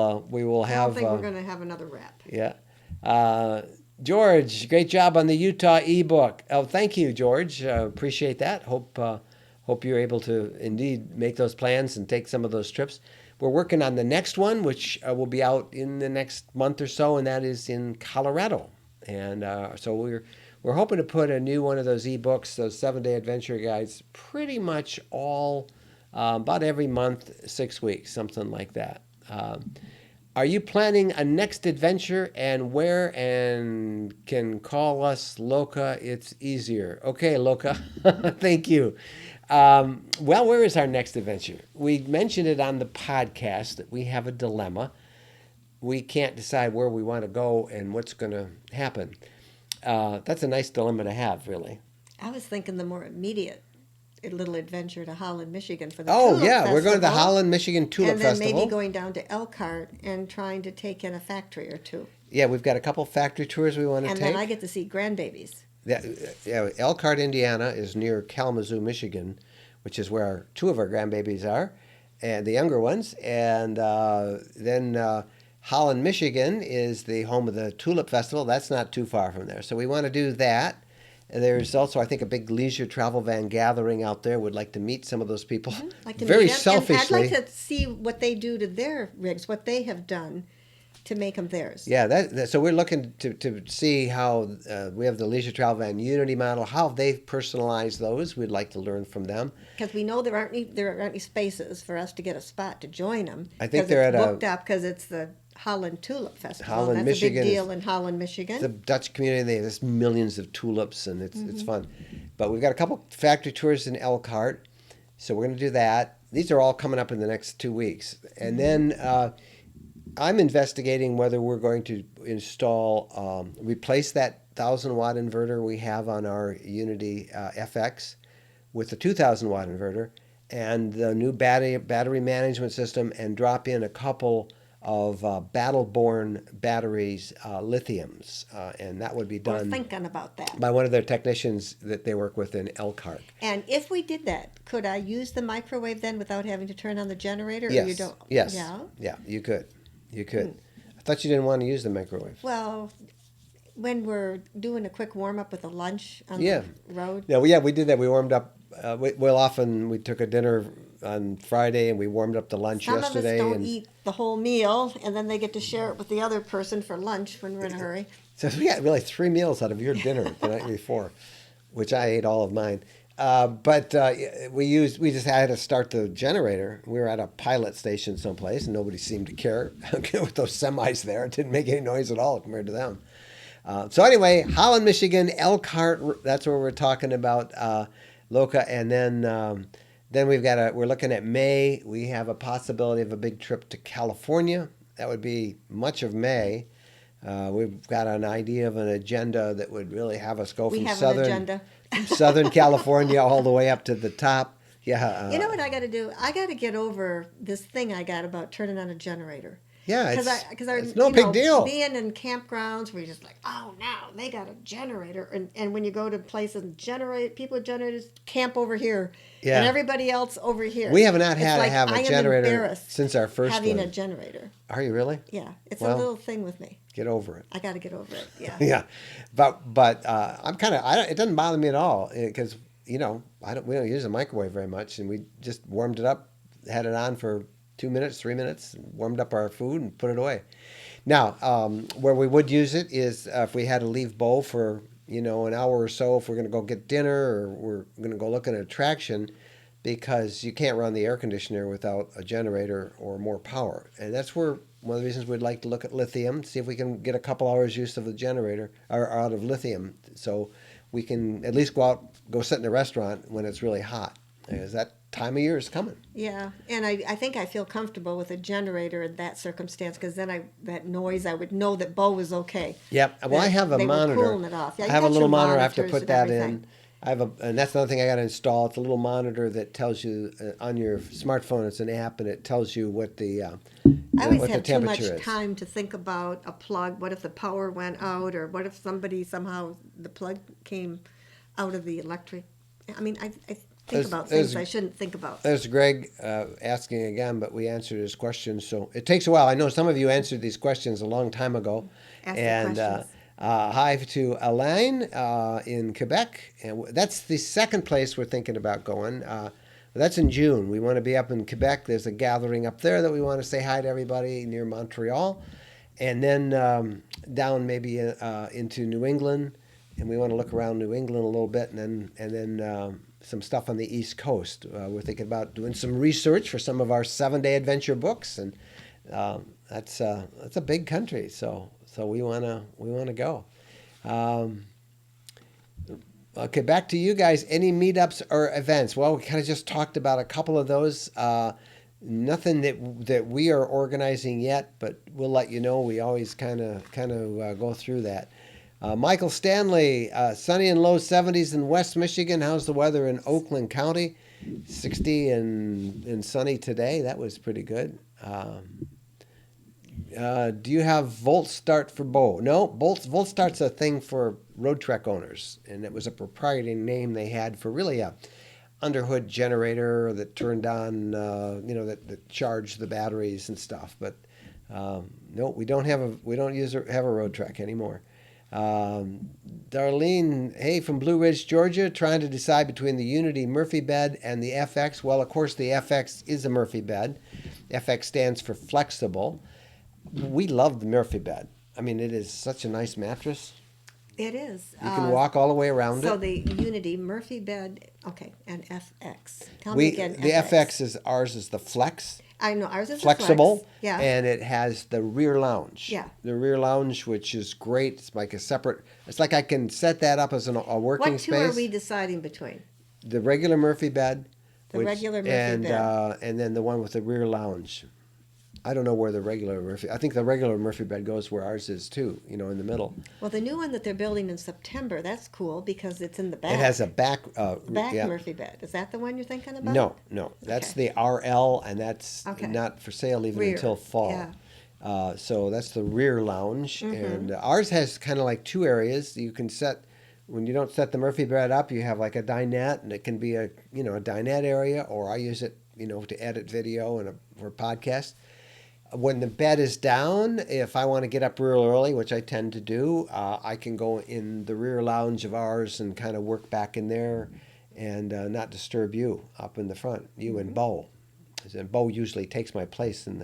I have. don't think we're going to have another wrap. Yeah. George, great job on the Utah ebook. Oh, thank you, George. Appreciate that. Hope you're able to indeed make those plans and take some of those trips. We're working on the next one, which will be out in the next month or so, and that is in Colorado. And so we're hoping to put a new one of those ebooks, those 7-day adventure guides, pretty much all about every month, 6 weeks, something like that. Are you planning a next adventure and where? And can call us Loca. It's easier. Okay, Loca. Thank you. Well, where is our next adventure? We mentioned it on the podcast that we have a dilemma. We can't decide where we want to go and what's going to happen. That's a nice dilemma to have, really. I was thinking the more immediate little adventure to Holland, Michigan for the Oh, Tulip yeah, we're going to the Festival. Holland, Michigan Tulip And then Festival. maybe going down to Elkhart and trying to take in a factory or two. Yeah, we've got a couple factory tours we want to And take. then I get to see grandbabies. Elkhart, Indiana is near Kalamazoo, Michigan, which is where two of our grandbabies are, and the younger ones. And then Holland, Michigan is the home of the Tulip Festival. That's not too far from there. So we want to do that. And there's also, I think, a big leisure travel van gathering out there. Would like to meet some of those people. Like to Very meet 'em. selfishly. And I'd like to see what they do to their rigs, what they have done to make them theirs. Yeah, so we're looking to see how we have the leisure travel van Unity model, how they've personalized those. We'd like to learn from them. Because we know there aren't any spaces for us to get a spot to join them. I think they're it's at booked up because it's the Holland Tulip Festival. Holland, That's Michigan a big deal is- in Holland, Michigan. The Dutch community, there's millions of tulips, and it's fun. But we've got a couple factory tours in Elkhart, so we're going to do that. These are all coming up in the next 2 weeks. And then I'm investigating whether we're going to replace that 1,000-watt inverter we have on our Unity FX with the 2,000-watt inverter and the new battery management system, and drop in a couple of Battle-Born batteries, lithiums, and that would be We're done thinking about that. by one of their technicians that they work with in Elkhart. And if we did that, could I use the microwave then without having to turn on the generator? Or Yes, you don't? yes, Yeah. you could. I thought you didn't want to use the microwave. Well, when we're doing a quick warm up with a lunch on Yeah. the road. Yeah, we did that. We warmed up. We took a dinner on Friday and we warmed up the lunch Some yesterday. of us don't and eat the whole meal, and then they get to share it with the other person for lunch when we're in a hurry. so we got really 3 meals out of your dinner the night before, which I ate all of mine. But we just had to start the generator. We were at a pilot station someplace, and nobody seemed to care with those semis there. It didn't make any noise at all compared to them. So anyway, Holland, Michigan, Elkhart. That's where we're talking about Loca, and then we're looking at May. We have a possibility of a big trip to California. That would be much of May. We've got an idea of an agenda that would really have us go We from have an agenda. Southern California all the way up to the top. Yeah. You know what I got to do? I got to get over this thing I got about turning on a generator. Yeah, Because it's no big deal. being in campgrounds where you're just like, oh, now they got a generator, and when you go to places, people with generators camp over here, and Yeah. everybody else over here. We have not It's had to like have a I am generator embarrassed since our first having a one. generator. Are you really? Yeah, it's a Well, little thing with me. get over it. I got to get over it. Yeah. Yeah, but I'm kind of. It doesn't bother me at all because we don't use a microwave very much, and we just warmed it up, had it on for 2 minutes, 3 minutes, warmed up our food and put it away. Now, where we would use it is if we had to leave Bo for an hour or so, if we're going to go get dinner or we're going to go look at an attraction, because you can't run the air conditioner without a generator or more power, and that's where one of the reasons we'd like to look at lithium, see if we can get a couple hours use of the generator or out of lithium, so we can at least go sit in a restaurant when it's really hot, because that time of year is coming. Yeah, and I think I feel comfortable with a generator in that circumstance because then that noise I would know that Bo was okay. Yep. Well, I have a they monitor. Were cooling it off. Yeah, I you have a got little your monitor. I have to monitors put and that everything. in. And that's another thing I got to install. It's a little monitor that tells you on your smartphone. It's an app, and it tells you what the I always what the have too much temperature is. time to think about a plug. What if the power went out, or what if somehow the plug came out of the electric? I mean, I think about things I shouldn't think about. There's Greg asking again, but we answered his question, so it takes a while. I know some of you answered these questions a long time ago. Ask the And questions. hi to Alain in Quebec, and that's the second place we're thinking about going. That's in June. We want to be up in Quebec. There's a gathering up there that we want to say hi to everybody near Montreal, and then down maybe into New England, and we want to look around New England a little bit, and then some stuff on the East Coast. We're thinking about doing some research for some of our 7-day adventure books, and that's a big country, so we wanna go. Okay, back to you guys. Any meetups or events? Well, we kind of just talked about a couple of those. Nothing that we are organizing yet, but we'll let you know. We always kind of go through that. Michael Stanley, sunny and low 70s in West Michigan. How's the weather in Oakland County? 60 and sunny today. That was pretty good. Do you have Volt Start for Bo? No, Volt Start's a thing for road trek owners, and it was a proprietary name they had for really a underhood generator that turned on, that charged the batteries and stuff. But no, we don't have a road trek anymore. Darlene, hey, from Blue Ridge, Georgia, trying to decide between the Unity Murphy bed and the FX. Well, of course, the FX is a Murphy bed. FX stands for flexible. We love the Murphy bed. I mean, it is such a nice mattress. It is. You can walk all the way around So it. the Unity Murphy bed, okay, and FX. Tell me again. The FX is ours is the Flex. I know ours is Flexible, the Flex. Yeah. and it has the rear lounge. Yeah. The rear lounge, which is great. It's like a separate. It's like I can set that up as a working What two space. are we deciding between? The regular Murphy bed. The regular Murphy bed. And then the one with the rear lounge. I don't know where the regular Murphy. I think the regular Murphy bed goes where ours is too. In the middle. Well, the new one that they're building in September, that's cool because it's in the back. It has a back. Back yeah. Murphy bed. Is that the one you're thinking about? No. That's Okay. the RL, and that's Okay. not for sale even Rear, until fall. yeah. So that's the rear lounge, and ours has kind of like two areas. You can set when you don't set the Murphy bed up. You have like a dinette, and it can be a dinette area, or I use it to edit video and for a podcast. When the bed is down, if I want to get up real early, which I tend to do, I can go in the rear lounge of ours and kind of work back in there and not disturb you up in the front, you and Bo. And Bo usually takes my place in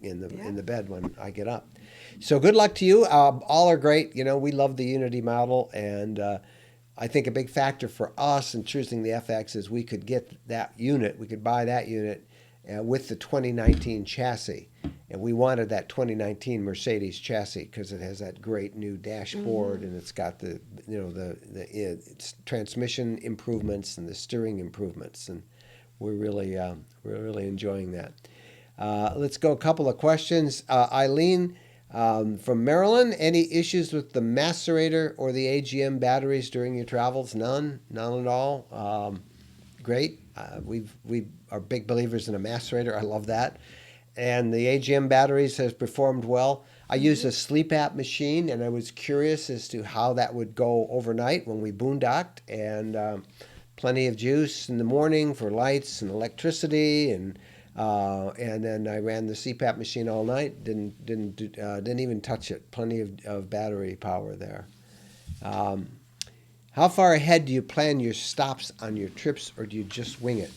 the bed when I get up. So good luck to you. All are great. We love the Unity model, and I think a big factor for us in choosing the FX is we could get that unit. We could buy that unit with the 2019 chassis. And we wanted that 2019 Mercedes chassis because it has that great new dashboard and it's got the transmission improvements and the steering improvements, and we're really enjoying that. Let's go a couple of questions. Eileen from Maryland, any issues with the macerator or the AGM batteries during your travels? None at all. Great. We are big believers in a macerator. I love that. and the AGM batteries has performed well. I used a sleep app machine, and I was curious as to how that would go overnight when we boondocked, and plenty of juice in the morning for lights and electricity, and then I ran the CPAP machine all night. Didn't even touch it. Plenty of battery power there. How far ahead do you plan your stops on your trips, or do you just wing it?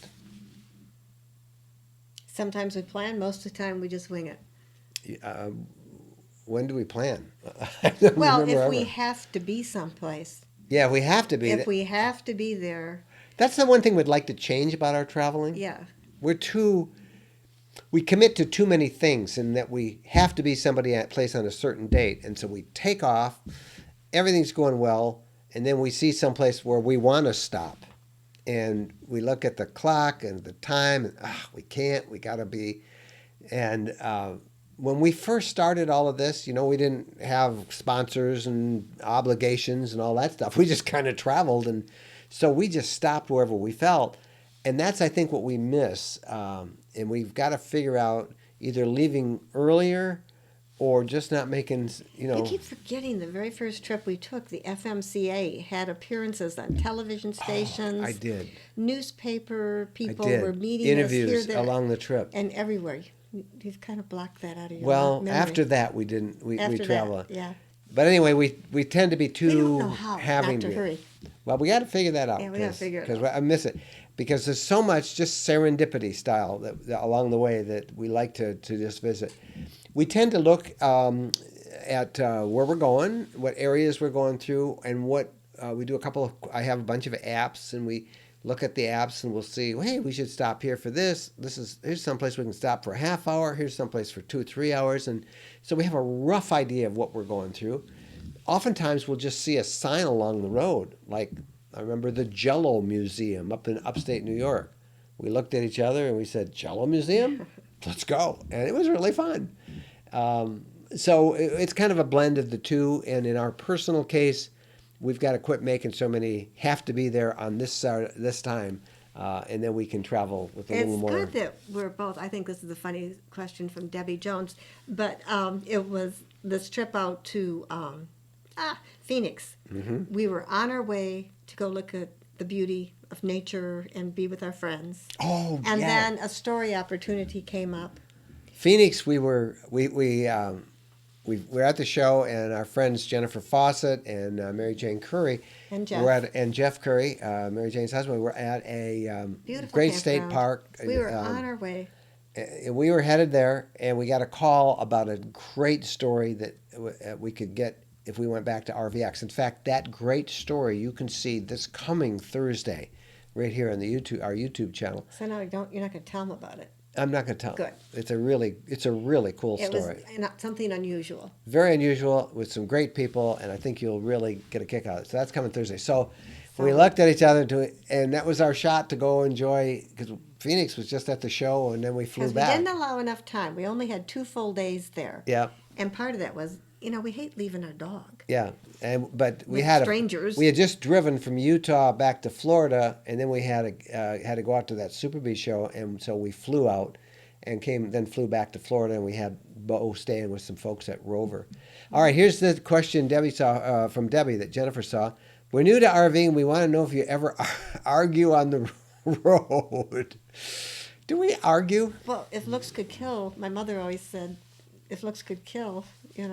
Sometimes we plan, most of the time we just wing it. When do we plan? I don't Well, remember if we ever. have to be someplace, Yeah, we have to be. if we have to be there, That's the one thing we'd like to change about our traveling. yeah. We commit to too many things, in that we have to be somebody at place on a certain date, and so we take off, everything's going well, and then we see someplace where we want to stop, and we look at the clock and the time, and we can't, we gotta be. And when we first started all of this, we didn't have sponsors and obligations and all that stuff. We just kind of traveled, and so we just stopped wherever we felt. And that's, I think, what we miss. And we've got to figure out either leaving earlier or just not making, You keep forgetting the very first trip we took, the FMCA had appearances on television stations. I did. Newspaper people I did. were meeting Interviews us here, there, along the trip. and everywhere. You've kind of blocked that out of your Well, memory. after that, we didn't. We After traveled. that, yeah. But anyway, we tend to be too We don't know how having not to to. hurry. Well, we got to figure that out. Yeah, we gotta figure it Because out. I miss it. Because there's so much just serendipity style that along the way that we like to just visit. We tend to look at where we're going, what areas we're going through, and what we do. I have a bunch of apps, and we look at the apps, and we'll see. Well, hey, we should stop here for this. Here's someplace we can stop for a half hour. Here's someplace for 2 or 3 hours, and so we have a rough idea of what we're going through. Oftentimes, we'll just see a sign along the road, like I remember the Jello Museum up in upstate New York. We looked at each other and we said, "Jello Museum? Let's go!" And it was really fun. So it's kind of a blend of the two. And in our personal case, we've got to quit making so many have to be there on this time, and then we can travel with a little It's more. good that we're both. I think this is a funny question from Debbie Jones, but it was this trip out to Phoenix. Mm-hmm. We were on our way to go look at the beauty of nature and be with our friends. Oh, And yeah. then a story opportunity came up. Phoenix, we were at the show, and our friends Jennifer Fawcett and Mary Jane Curry And Jeff. and Jeff Curry, Mary Jane's husband, were at a Beautiful great state campground. park. We were on our way. And we were headed there, and we got a call about a great story that we could get if we went back to RVX. In fact, that great story you can see this coming Thursday, right here on our YouTube channel. So now you're not going to tell them about it. I'm not going to tell. Good. It's a really cool It was story. something unusual. Very unusual with some great people, and I think you'll really get a kick out of it. So that's coming Thursday. So we looked at each other, and that was our shot to go enjoy, because Phoenix was just at the show, and then we flew Because we back. didn't allow enough time. We only had 2 full days there. Yeah. And part of that was, we hate leaving our dog. Yeah, but we With had strangers. We had just driven from Utah back to Florida, and then we had to go out to that Super Bee show, and so we flew out, and then flew back to Florida, and we had Bo staying with some folks at Rover. All right, here's the question Debbie saw from Debbie that Jennifer saw. We're new to RVing. We want to know if you ever argue on the road. Do we argue? Well, if looks could kill, my mother always said, if looks could kill,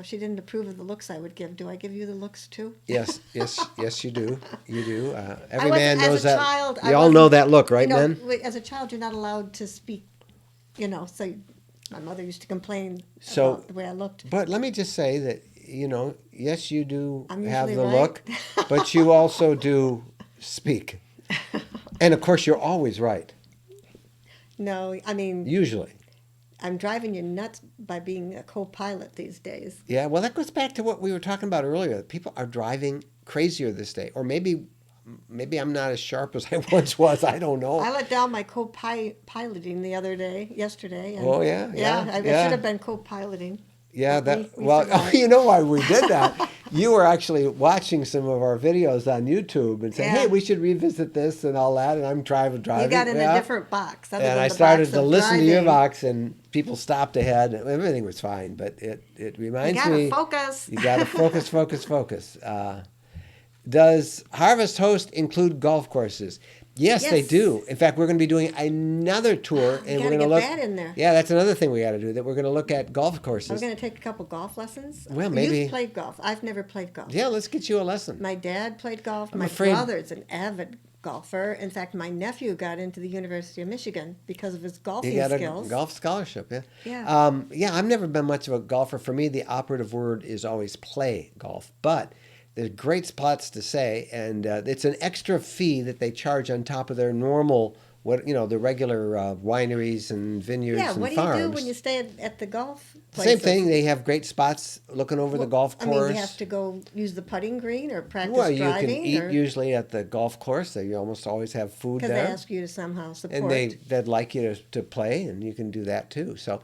she didn't approve of the looks I would give. Do I give you the looks too? Yes, you do. You do. Every I was- man as knows a that. child, I We all wasn't- know that look, right, men? As a child, you're not allowed to speak, so my mother used to complain So- about the way I looked. But let me just say that, yes, you do I'm have the usually right. look, but you also do speak. And of course, you're always right, No, I mean, usually. I'm driving you nuts by being a co-pilot these days. Yeah, well, that goes back to what we were talking about earlier. People are driving crazier this day. Or maybe I'm not as sharp as I once was. I don't know. I let down my co-piloting yesterday. And Oh, yeah, I yeah. should have been co-piloting. Yeah, But we well, survived. you know why we did that? you were actually watching some of our videos on YouTube and saying, Yeah. "Hey, we should revisit this and all that." And I'm driving. You got in yeah. a different box. Other And than I the started box to of listen to your driving. box, and people stopped ahead. And everything was fine, but it You reminds gotta me. focus. You got to focus, focus, focus. Does Harvest Host include golf courses? Yes, they Yes. do. In fact, we're going to be doing another tour, We and gotta we're going to get look. that in there. Yeah, that's another thing we got to do. That we're going to look at golf Are we courses. going to take a couple golf lessons? Well, maybe- You've played golf. I've never played golf. Yeah, let's get you a lesson. My dad played golf. I'm My afraid- brother's an avid golfer. In fact, my nephew got into the University of Michigan because of his golfing You got a skills. golf scholarship, yeah. Yeah. Yeah, I've never been much of a golfer. For me, the operative word is always play golf. But there's great spots to say, and it's an extra fee that they charge on top of their normal, the regular wineries and vineyards Yeah, and what do farms. you do when you stay at the golf places? Same thing. They have great spots looking over the golf I course. mean, you have to go use the putting green or practice Well, you driving. can eat usually at the golf course. They almost always have food because they there. ask you to somehow support. And they'd like you to play, and you can do that too. So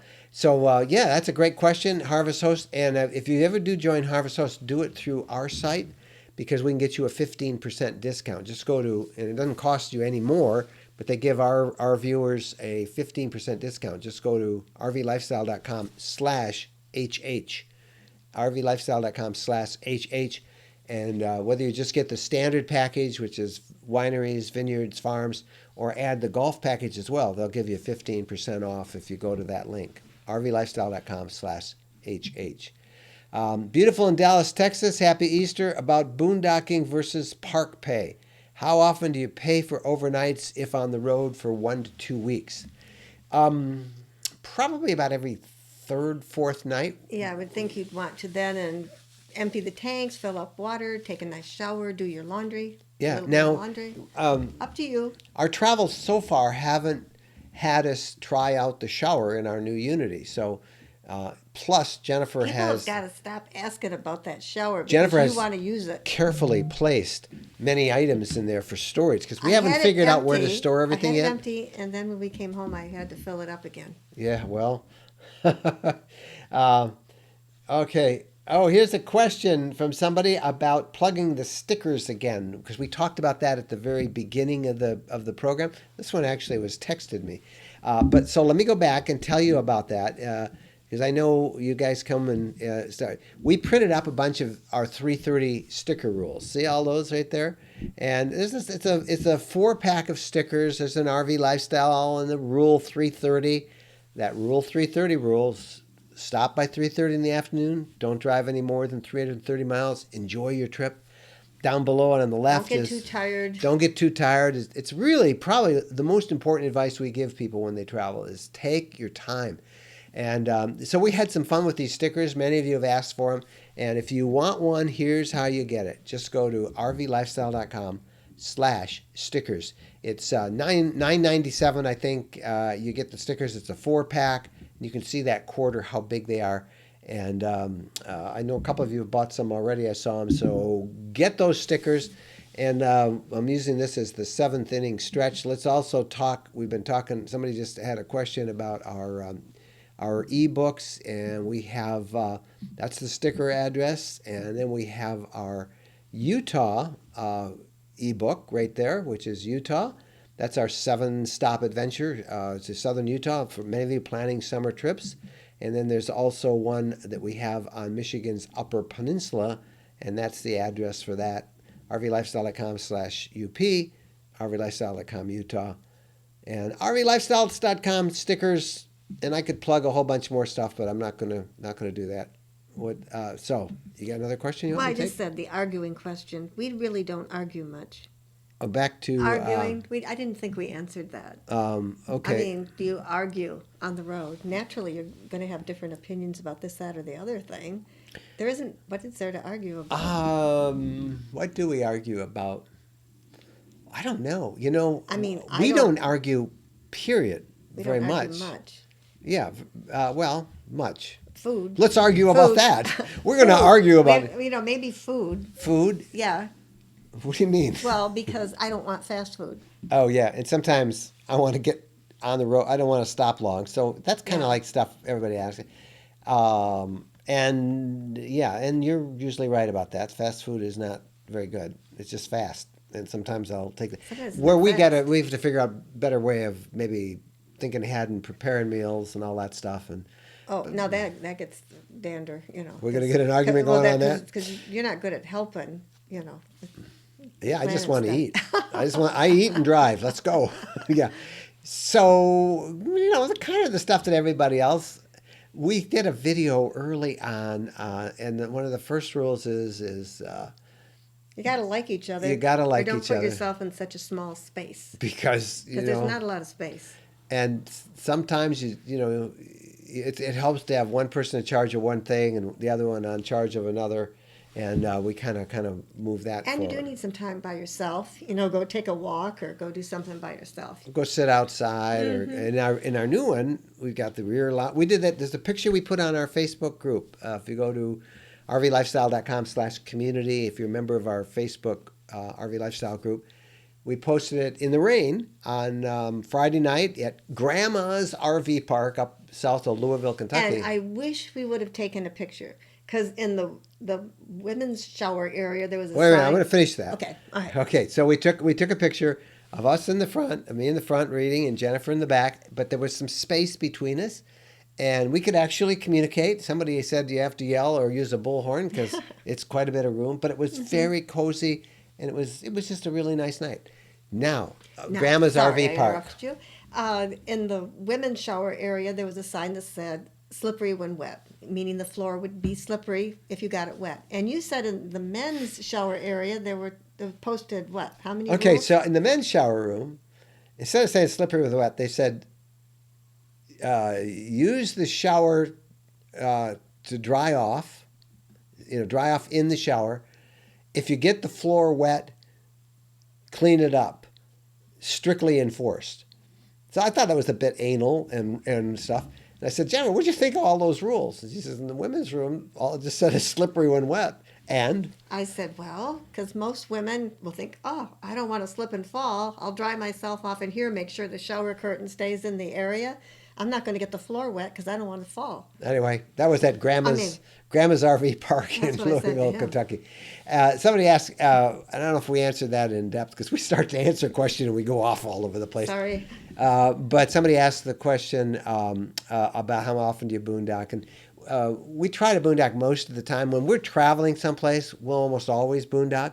yeah, that's a great question, Harvest Host. And if you ever do join Harvest Host, do it through our site because we can get you a 15% discount. Just go to, and it doesn't cost you any more, but they give our viewers a 15% discount. Just go to rvlifestyle.com/HH, rvlifestyle.com/HH. And whether you just get the standard package, which is wineries, vineyards, farms, or add the golf package as well, they'll give you 15% off if you go to that link, rvlifestyle.com/HH. Beautiful in Dallas, Texas. Happy Easter. About boondocking versus park pay. How often do you pay for overnights if on the road for 1 to 2 weeks? Probably about every third, fourth night. Yeah, I would think you'd want to then and empty the tanks, fill up water, take a nice shower, do your laundry. Yeah, A little now, bit of laundry. Up to you. Our travels so far haven't had us try out the shower in our new Unity. So, plus Jennifer People has have got to stop asking about that shower because Jennifer you has want to use it. carefully placed many items in there for storage because we I haven't had it figured out where to empty. store everything I had yet. it empty, and then when we came home, I had to fill it up again. Yeah, well, okay. Oh, here's a question from somebody about plugging the stickers again because we talked about that at the very beginning of the program. This one actually was texted me, but so let me go back and tell you about that because I know you guys come and start. We printed up a bunch of our 330 sticker rules. See all those right there, and it's a 4-pack of stickers. There's an RV lifestyle and the Rule 330. That Rule 330 rules. Stop by 3:30 in the afternoon. Don't drive any more than 330 miles. Enjoy your trip. Down below and on the left Don't get too tired. Don't get too tired. It's really probably the most important advice we give people when they travel is take your time. And so we had some fun with these stickers. Many of you have asked for them. And if you want one, here's how you get it. Just go to rvlifestyle.com/stickers. It's $9.97, I think. You get the stickers. It's a 4-pack. You can see that quarter, how big they are. And I know a couple of you have bought some already. I saw them. So get those stickers. And I'm using this as the 7th inning stretch. Let's also talk. We've been talking. Somebody just had a question about our ebooks. And we have, that's the sticker address. And then we have our Utah ebook right there, which is Utah. That's our 7-stop adventure to southern Utah for many of you planning summer trips. And then there's also one that we have on Michigan's Upper Peninsula, and that's the address for that, rvlifestyle.com/UP, rvlifestyle.com Utah, and rvlifestyles.com stickers. And I could plug a whole bunch more stuff, but I'm not gonna do that. So you got another question you Well, want I me to just said the arguing question. We really don't argue much. back to Arguing? I didn't think we answered that. okay. I mean, do you argue on the road? Naturally, you're going to have different opinions about this, that, or the other thing. There isn't. What is there to argue about? What do we argue about? I don't know. I mean, we don't argue. Period. We Very don't much. argue much. Yeah. Well, much. Food. Let's argue about Food. that. We're going to argue about it. Maybe food. Food. Yeah. What do you mean? Well, because I don't want fast food. Oh yeah, and sometimes I want to get on the road. I don't want to stop long. So that's kind of like stuff everybody asks. And yeah, and you're usually right about that. Fast food is not very good. It's just fast, and sometimes I'll take the Sometimes it's where not fast. we have to figure out a better way of maybe thinking ahead and preparing meals and all that stuff. And Oh, now that gets dander, we're gonna get an argument well, going that on that. because you're not good at helping, Yeah, I just planning want to stuff. eat. I eat and drive. Let's go. Yeah. So, the kind of the stuff that everybody else. We did a video early on, and one of the first rules is You got to like each you other, got to or like don't each put other yourself in such a small space because because there's not a lot of space. and sometimes it helps to have one person in charge of one thing and the other one on charge of another, and we kind of move that And you do forward. need some time by yourself. Go take a walk or go do something by yourself. Go sit outside, or in our new one, we've got the rear lot. We did that. There's a picture we put on our Facebook group. If you go to rvlifestyle.com/community, if you're a member of our Facebook RV Lifestyle group, we posted it in the rain on Friday night at Grandma's RV Park up south of Louisville, Kentucky. And I wish we would have taken a picture because in the women's shower area there was a Wait a minute, sign. I'm going to finish that. Okay, all right. Okay, so we took a picture of us in the front, of me in the front reading, and Jennifer in the back. But there was some space between us, and we could actually communicate. Somebody said you have to yell or use a bullhorn because it's quite a bit of room. But it was very cozy, and it was just a really nice night. Now, Now, Grandma's sorry, RV I Park. interrupted you. In the women's shower area, there was a sign that said "slippery when wet," meaning the floor would be slippery if you got it wet. And you said in the men's shower area, they posted what? How many? Okay, rules? so in the men's shower room, instead of saying slippery with wet, they said use the shower to dry off. Dry off in the shower. If you get the floor wet, clean it up. Strictly enforced. So I thought that was a bit anal and stuff. And I said, Jennifer, what'd you think of all those rules? And she says, in the women's room, all it just said is slippery when wet. And I said, well, because most women will think, oh, I don't want to slip and fall. I'll dry myself off in here, make sure the shower curtain stays in the area. I'm not going to get the floor wet because I don't want to fall. anyway, that was at I mean, Grandma's RV Park in that's what I said to Louisville, him. Kentucky. Somebody asked, I don't know if we answered that in depth because we start to answer a question and we go off all over the place. Sorry. But somebody asked the question about how often do you boondock, and we try to boondock most of the time. When we're traveling someplace, we'll almost always boondock.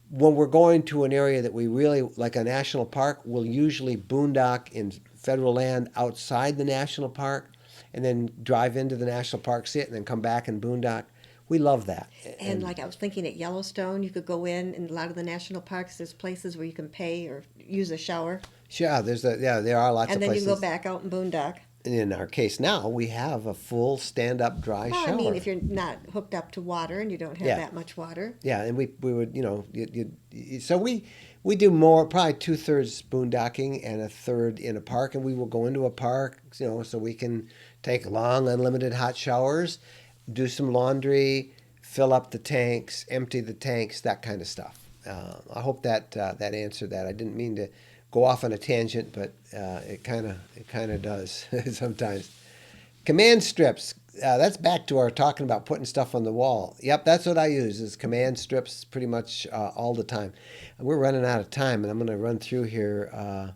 When we're going to an area that we really like, a national park, we'll usually boondock in federal land outside the national park, and then drive into the national park, see it, and then come back and boondock. We love that. And like I was thinking at Yellowstone, you could go in a lot of the national parks, there's places where you can pay or use a shower. Yeah, there are lots And of then places. you can go back out and boondock. And in our case now, we have a full stand-up dry Well, shower. I mean, if you're not hooked up to water and you don't have Yeah. that much water. Yeah, and we would, so we do more, probably 2/3 boondocking and 1/3 in a park, and we will go into a park, so we can take long, unlimited hot showers, do some laundry, fill up the tanks, empty the tanks, that kind of stuff. I hope that that answered that. I didn't mean to go off on a tangent, but it kind of does sometimes. Command strips. That's back to our talking about putting stuff on the wall. Yep, that's what I use is command strips pretty much all the time. We're running out of time, and I'm going to run through here.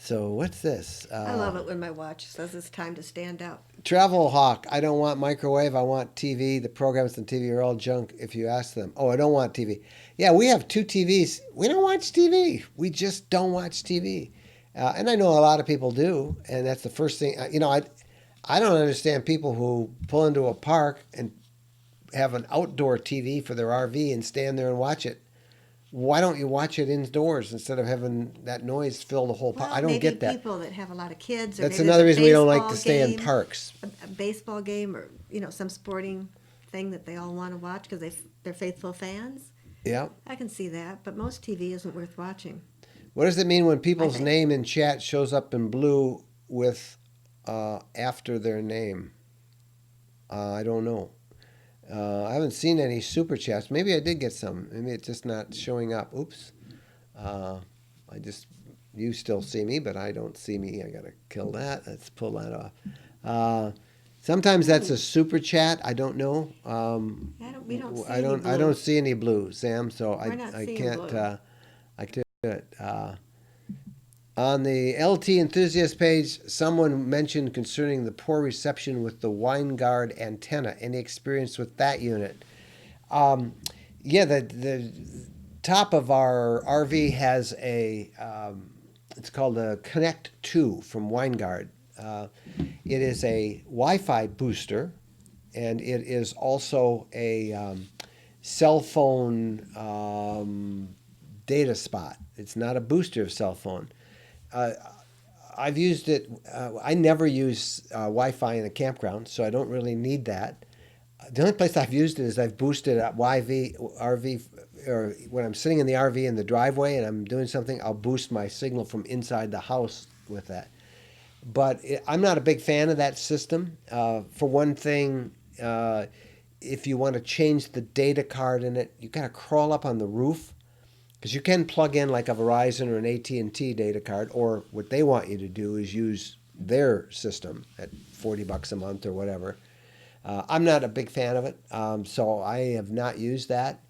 So what's this? I love it when my watch says it's time to stand out. Travel Hawk. I don't want microwave. I want TV. The programs on TV are all junk if you ask them. Oh, I don't want TV. Yeah, we have 2 TVs. We don't watch TV. We just don't watch TV. And I know a lot of people do, and that's the first thing. I don't understand people who pull into a park and have an outdoor TV for their RV and stand there and watch it. Why don't you watch it indoors instead of having that noise fill the whole park? Well, I don't maybe get that. people that have a lot of kids. Or That's maybe another there's a reason we don't like to baseball stay in game, parks. A baseball game or, some sporting thing that they all want to watch because they're faithful fans. Yeah. I can see that, but most TV isn't worth watching. What does it mean when people's think. name in chat shows up in blue with after their name? I don't know. I haven't seen any super chats. Maybe I did get some. Maybe it's just not showing up. Oops. You still see me, but I don't see me. I gotta kill that. Let's pull that off. Sometimes that's a super chat. I don't know. We don't see I any don't. I blue. don't see any blue, Sam. So We're not I seeing can't. blue. I can't do it. On the LT enthusiast page, someone mentioned concerning the poor reception with the Winegard antenna. Any experience with that unit? Um, yeah, the top of our RV has a. It's called a Connect 2 from Winegard. It is a Wi-Fi booster, and it is also a cell phone data spot. It's not a booster of cell phone. Uh, I've used it. I never use Wi-Fi in a campground, so I don't really need that. The only place I've used it is I've boosted at RV, or when I'm sitting in the RV in the driveway and I'm doing something, I'll boost my signal from inside the house with that. But I'm not a big fan of that system. For one thing, if you want to change the data card in it, you got to crawl up on the roof because you can plug in like a Verizon or an AT&T data card, or what they want you to do is use their system at $40 a month or whatever. I'm not a big fan of it, so I have not used that.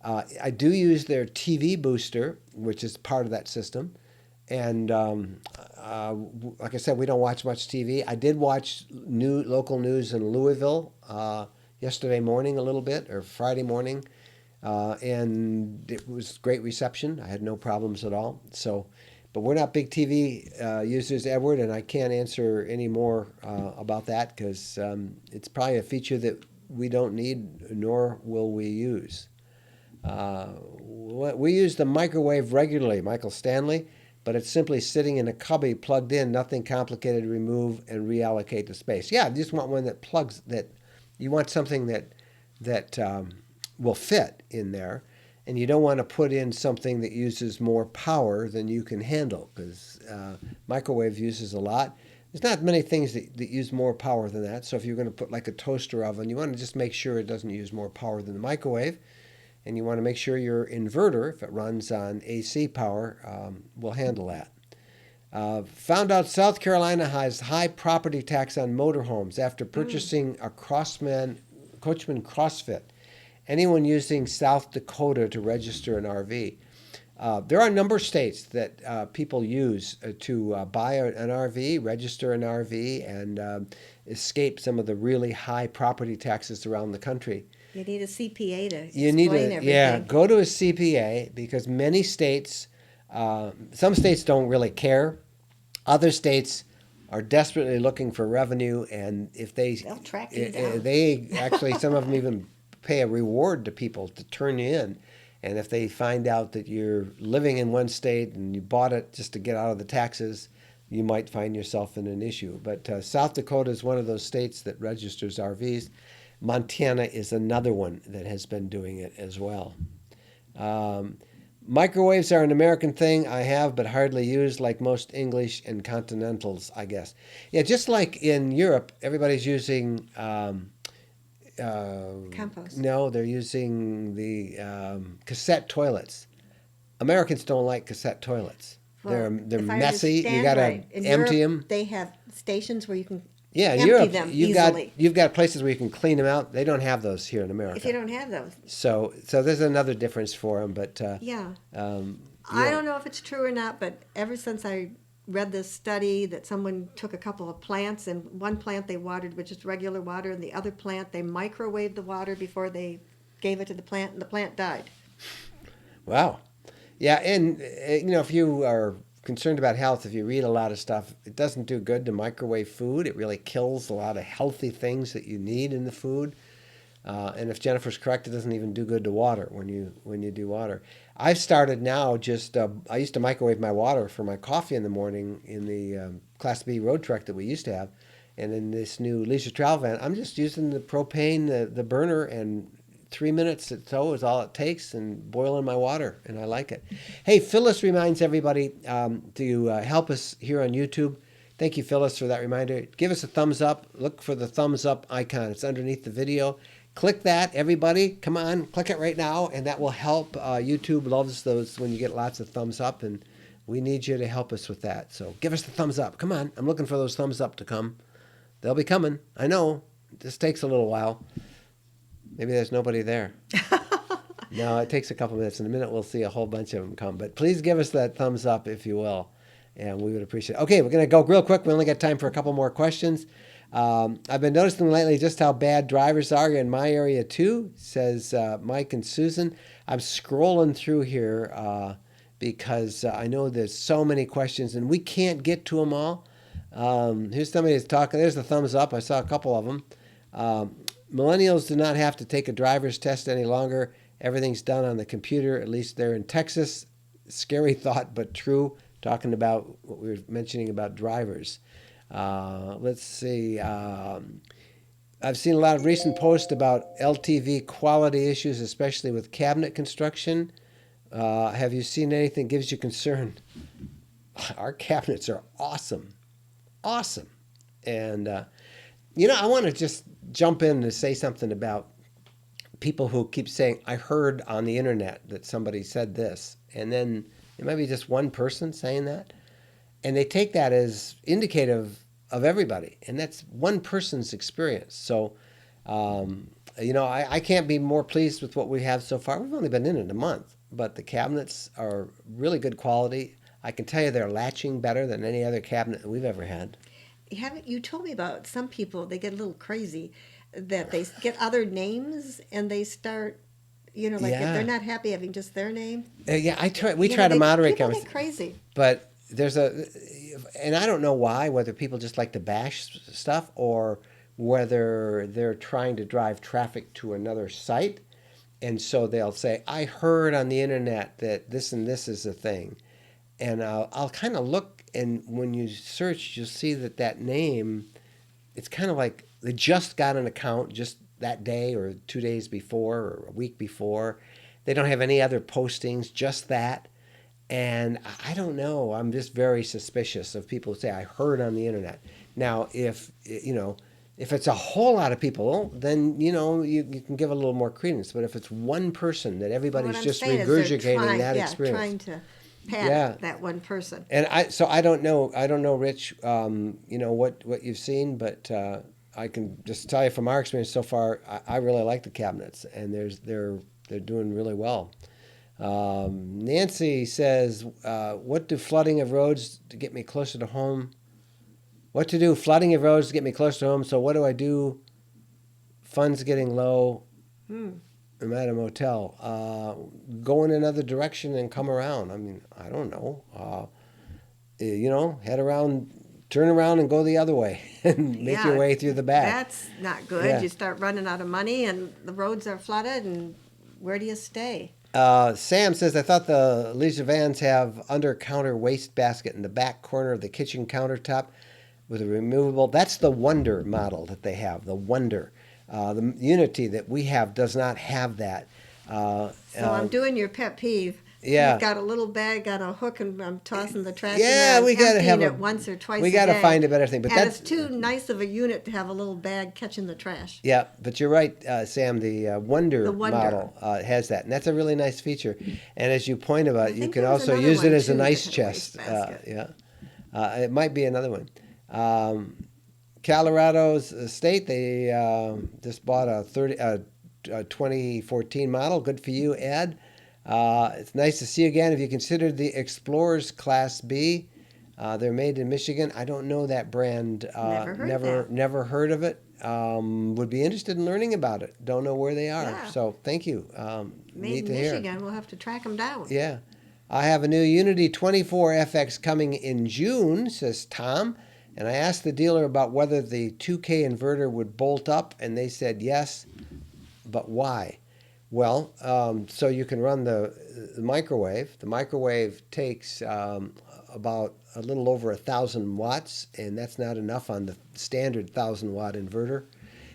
I do use their TV booster, which is part of that system. And like I said, we don't watch much TV. I did watch local news in Louisville yesterday morning a little bit, or Friday morning, and it was great reception. I had no problems at all. So, but we're not big TV users, Edward, and I can't answer any more about that because it's probably a feature that we don't need, nor will we use. We use the microwave regularly, Michael Stanley, but it's simply sitting in a cubby plugged in, nothing complicated to remove and reallocate the space. Yeah, you just want one that plugs, that you want something that will fit in there, and you don't want to put in something that uses more power than you can handle because microwave uses a lot. There's not many things that use more power than that. So if you're going to put like a toaster oven, you want to just make sure it doesn't use more power than the microwave. And you want to make sure your inverter, if it runs on AC power, will handle that. Found out South Carolina has high property tax on motorhomes after purchasing a Coachman CrossFit. Anyone using South Dakota to register an RV. There are a number of states that people use to buy an RV, register an RV, and escape some of the really high property taxes around the country. You need a CPA to You need explain to, everything. yeah, go to a CPA because many states, some states don't really care. Other states are desperately looking for revenue, and if They'll track you down. they actually, some of them even pay a reward to people to turn you in. And if they find out that you're living in one state and you bought it just to get out of the taxes, you might find yourself in an issue. But South Dakota is one of those states that registers RVs. Montana is another one that has been doing it as well. Microwaves are an American thing I have but hardly use, like most English and continentals, I guess. Yeah, just like in Europe, everybody's using. Compost. No, they're using the cassette toilets. Americans don't like cassette toilets. Well, They're if I messy. You understand gotta right, in empty Europe, them. they have stations where you can Yeah, in empty Europe, them you've easily. got places where you can clean them out. They don't have those here in America. If you don't have those. So there's another difference for them, but Yeah. yeah. I don't know if it's true or not, but ever since I read this study that someone took a couple of plants, and one plant they watered with just regular water, and the other plant they microwaved the water before they gave it to the plant, and the plant died. Wow. Yeah, and if you are concerned about health, if you read a lot of stuff, it doesn't do good to microwave food. It really kills a lot of healthy things that you need in the food. And if Jennifer's correct, it doesn't even do good to water when you do water. I've started now just, I used to microwave my water for my coffee in the morning in the Class B road truck that we used to have. And in this new leisure travel van, I'm just using the propane, the burner, and 3 minutes or so is all it takes, and boiling my water, and I like it. Hey, Phyllis reminds everybody to help us here on YouTube. Thank you, Phyllis, for that reminder. Give us a thumbs up. Look for the thumbs up icon. It's underneath the video. Click that, everybody. Come on, click it right now, and that will help. YouTube loves those when you get lots of thumbs up, and we need you to help us with that. So give us the thumbs up. Come on, I'm looking for those thumbs up to come. they'll be coming. I know. This takes a little while. Maybe there's nobody there. No, it takes a couple minutes. In a minute, we'll see a whole bunch of them come. But please give us that thumbs up if you will, and we would appreciate it. Okay, we're going to go real quick. We only got time for a couple more questions. I've been noticing lately just how bad drivers are in my area too, says Mike and Susan. I'm scrolling through here because I know there's so many questions and we can't get to them all. Here's somebody who's talking. There's the thumbs up. I saw a couple of them. Millennials do not have to take a driver's test any longer. Everything's done on the computer. At least they're in Texas. Scary thought, but true. Talking about what we were mentioning about drivers. Let's see. I've seen a lot of recent posts about LTV quality issues, especially with cabinet construction. Have you seen anything that gives you concern? Our cabinets are awesome. Awesome. And, I want to just jump in and say something about people who keep saying, I heard on the internet that somebody said this. And then it might be just one person saying that. And they take that as indicative of everybody. And that's one person's experience. So, I can't be more pleased with what we have so far. We've only been in it a month. But the cabinets are really good quality. I can tell you they're latching better than any other cabinet that we've ever had. You told me about some people, they get a little crazy, that they get other names and they start, if they're not happy having just their name. Yeah, we try to moderate people conversation. get crazy. But and I don't know why, whether people just like to bash stuff or whether they're trying to drive traffic to another site. And so they'll say, I heard on the internet that this and this is a thing. And I'll kind of look, and when you search, you'll see that name, it's kind of like they just got an account just that day or 2 days before or a week before. They don't have any other postings, just that. And I don't know. I'm just very suspicious of people who say, I heard on the internet. Now, if it's a whole lot of people, then, you can give a little more credence. But if it's one person that everybody's just regurgitating that experience. Trying to pad that one person. And I don't know, Rich, what you've seen, but I can just tell you from our experience so far, I really like the cabinets, and they're doing really well. Nancy says, what do flooding of roads to get me closer to home? What to do? Flooding of roads to get me closer to home. So what do I do? Funds getting low. I'm at a motel. Go in another direction and come around. I mean, I don't know. Head around, turn around and go the other way and make your way through the back. That's not good. Yeah. You start running out of money and the roads are flooded, and where do you stay? Sam says, I thought the leisure vans have under-counter waste basket in the back corner of the kitchen countertop with a removable. That's the Wonder model that they have, the Wonder. The Unity that we have does not have that. So I'm doing your pet peeve. Yeah. You've got a little bag on a hook, and I'm tossing the trash in there. Yeah, we got to have it once or twice a day. We got to find a better thing. But it's too nice of a unit to have a little bag catching the trash. Yeah, but you're right, Sam. The Wonder model has that, and that's a really nice feature. And as you point about, you can also use it as an ice chest. It might be another one. Colorado's state, they just bought a 2014 model. Good for you, Ed. It's nice to see you again. If you consider the Explorers Class B, they're made in Michigan. I don't know that brand. Never heard of it. Would be interested in learning about it. Don't know where they are. Yeah. So thank you. Made in Michigan. We'll have to track them down. Yeah. I have a new Unity 24FX coming in June, says Tom. And I asked the dealer about whether the 2K inverter would bolt up, and they said yes, but why? Well, so you can run the microwave. The microwave takes about a little over 1,000 watts, and that's not enough on the standard 1,000-watt inverter.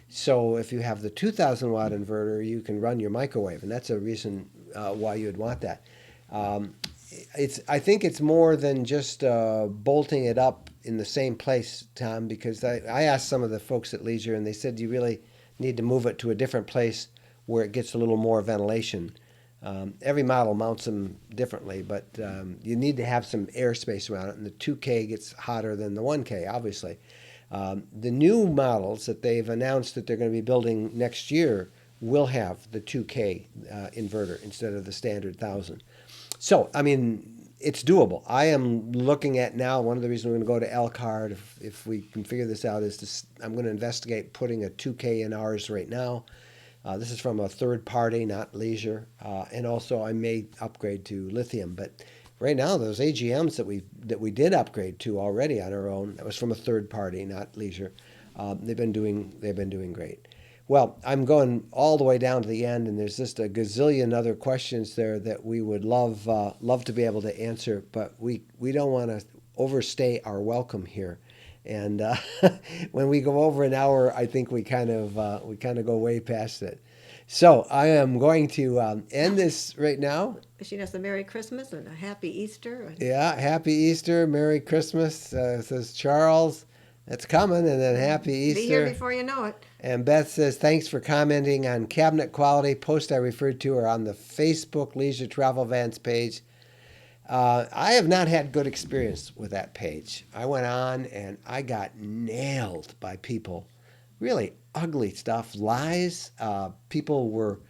So if you have the 2,000-watt inverter, you can run your microwave, and that's a reason why you'd want that. I think it's more than just bolting it up in the same place, Tom, because I asked some of the folks at Leisure, and they said you really need to move it to a different place where it gets a little more ventilation. Every model mounts them differently, but you need to have some airspace around it, and the 2K gets hotter than the 1K, obviously. The new models that they've announced that they're going to be building next year will have the 2K inverter instead of the standard 1000. So, I mean, it's doable. I am looking at now, one of the reasons we're going to go to Elkhart, if we can figure this out, is I'm going to investigate putting a 2K in ours right now. This is from a third party, not Leisure. And also I may upgrade to lithium. But right now, those AGMs that we did upgrade to already on our own, that was from a third party, not Leisure. They've been doing great. Well, I'm going all the way down to the end, and there's just a gazillion other questions there that we would love to be able to answer, but we don't want to overstay our welcome here. And when we go over an hour, I think we kind of go way past it. So I am going to end this right now. Wishing us a Merry Christmas and a Happy Easter. Yeah, Happy Easter, Merry Christmas, says Charles. That's coming, and then Happy Easter. Be here before you know it. And Beth says, thanks for commenting on cabinet quality. Post I referred to are on the Facebook Leisure Travel Vans page. I have not had good experience with that page. I went on and I got nailed by people. Really ugly stuff, lies. People were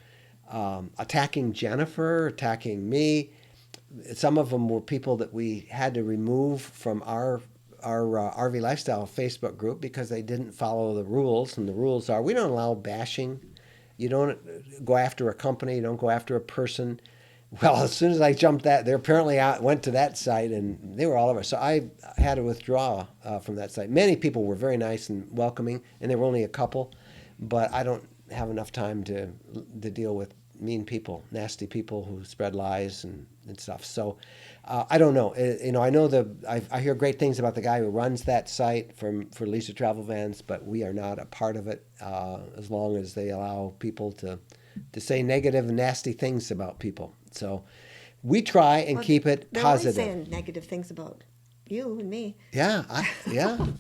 attacking Jennifer, attacking me. Some of them were people that we had to remove from our RV Lifestyle Facebook group because they didn't follow the rules. And the rules are, we don't allow bashing. You don't go after a company. You don't go after a person. Well, as soon as I jumped that, they apparently went to that site, and they were all over. So I had to withdraw from that site. Many people were very nice and welcoming, and there were only a couple. But I don't have enough time to deal with mean people, nasty people who spread lies and stuff. So I don't know. I know I hear great things about the guy who runs that site for Leisure Travel Vans, but we are not a part of it as long as they allow people to say negative and nasty things about people. So we try and keep it positive. They're always saying negative things about you and me. Yeah,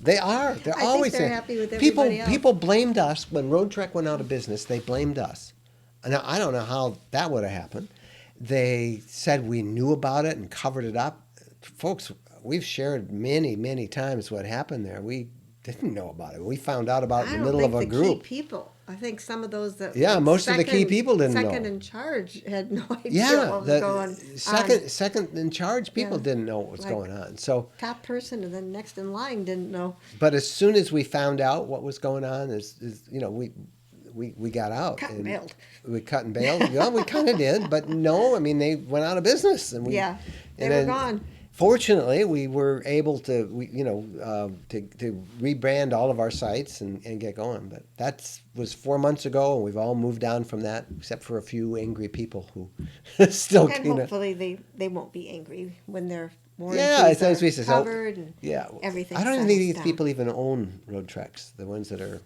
they are. They're always think they're saying. happy with everybody else. People blamed us when Road Trek went out of business. They blamed us. Now, I don't know how that would have happened. They said we knew about it and covered it up. Folks, we've shared many, many times what happened there. We didn't know about it. We found out about it in the middle of a group. Key people. I think some of those that most of the key people didn't know. Second in charge had no idea what was going on. Second in charge people didn't know what was going on. So top person and then next in line didn't know. But as soon as we found out what was going on, we got out. Cut and bailed. We cut and bailed. Yeah, we kind of did, but no, I mean, they went out of business. And they were gone. Fortunately, we were able to rebrand all of our sites and get going. But that was 4 months ago, and we've all moved on from that, except for a few angry people who still. And hopefully they won't be angry when their warranties are covered and everything. I don't even think these people even own Road Treks, the ones that are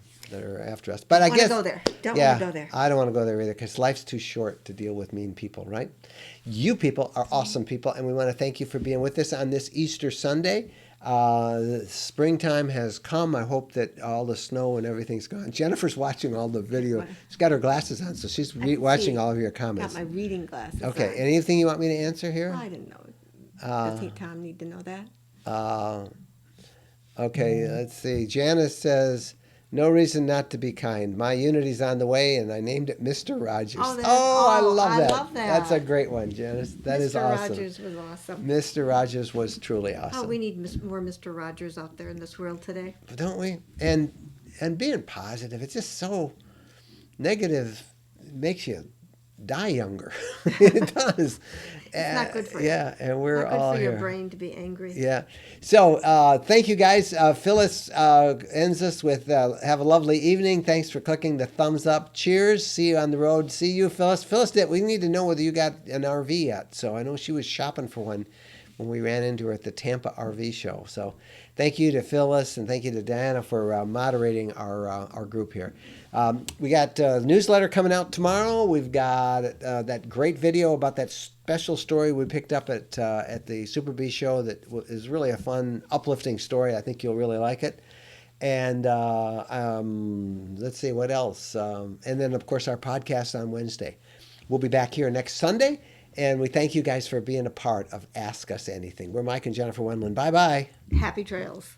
after us. But I guess don't want to go there. I don't want to go there either because life's too short to deal with mean people, right? You people are awesome people, and we want to thank you for being with us on this Easter Sunday. Springtime has come. I hope that all the snow and everything's gone. Jennifer's watching all the video. She's got her glasses on, so she's watching all of your comments. Got my reading glasses Okay. on. Anything you want me to answer here? I didn't know. Does Tom need to know that? Okay, let's see. Janice says, no reason not to be kind. My Unity's on the way, and I named it Mr. Rogers. I love that. That's a great one, Janice. That is awesome. Mr. Rogers was awesome. Mr. Rogers was truly awesome. Oh, we need more Mr. Rogers out there in this world today. Don't we? And being positive, it's just so negative. It makes you die younger. It does. It's not good for you. Yeah, and we're not good all for here. your brain to be angry. Yeah. So thank you guys. Phyllis ends us with have a lovely evening. Thanks for clicking the thumbs up. Cheers. See you on the road. See you, Phyllis. Phyllis, we need to know whether you got an RV yet. So I know she was shopping for one when we ran into her at the Tampa RV show. So thank you to Phyllis and thank you to Diana for moderating our group here. We got a newsletter coming out tomorrow. We've got that great video about that special story we picked up at the Super B show that is really a fun, uplifting story. I think you'll really like it. And let's see what else. And then, of course, our podcast on Wednesday. We'll be back here next Sunday. And we thank you guys for being a part of Ask Us Anything. We're Mike and Jennifer Wendland. Bye-bye. Happy trails.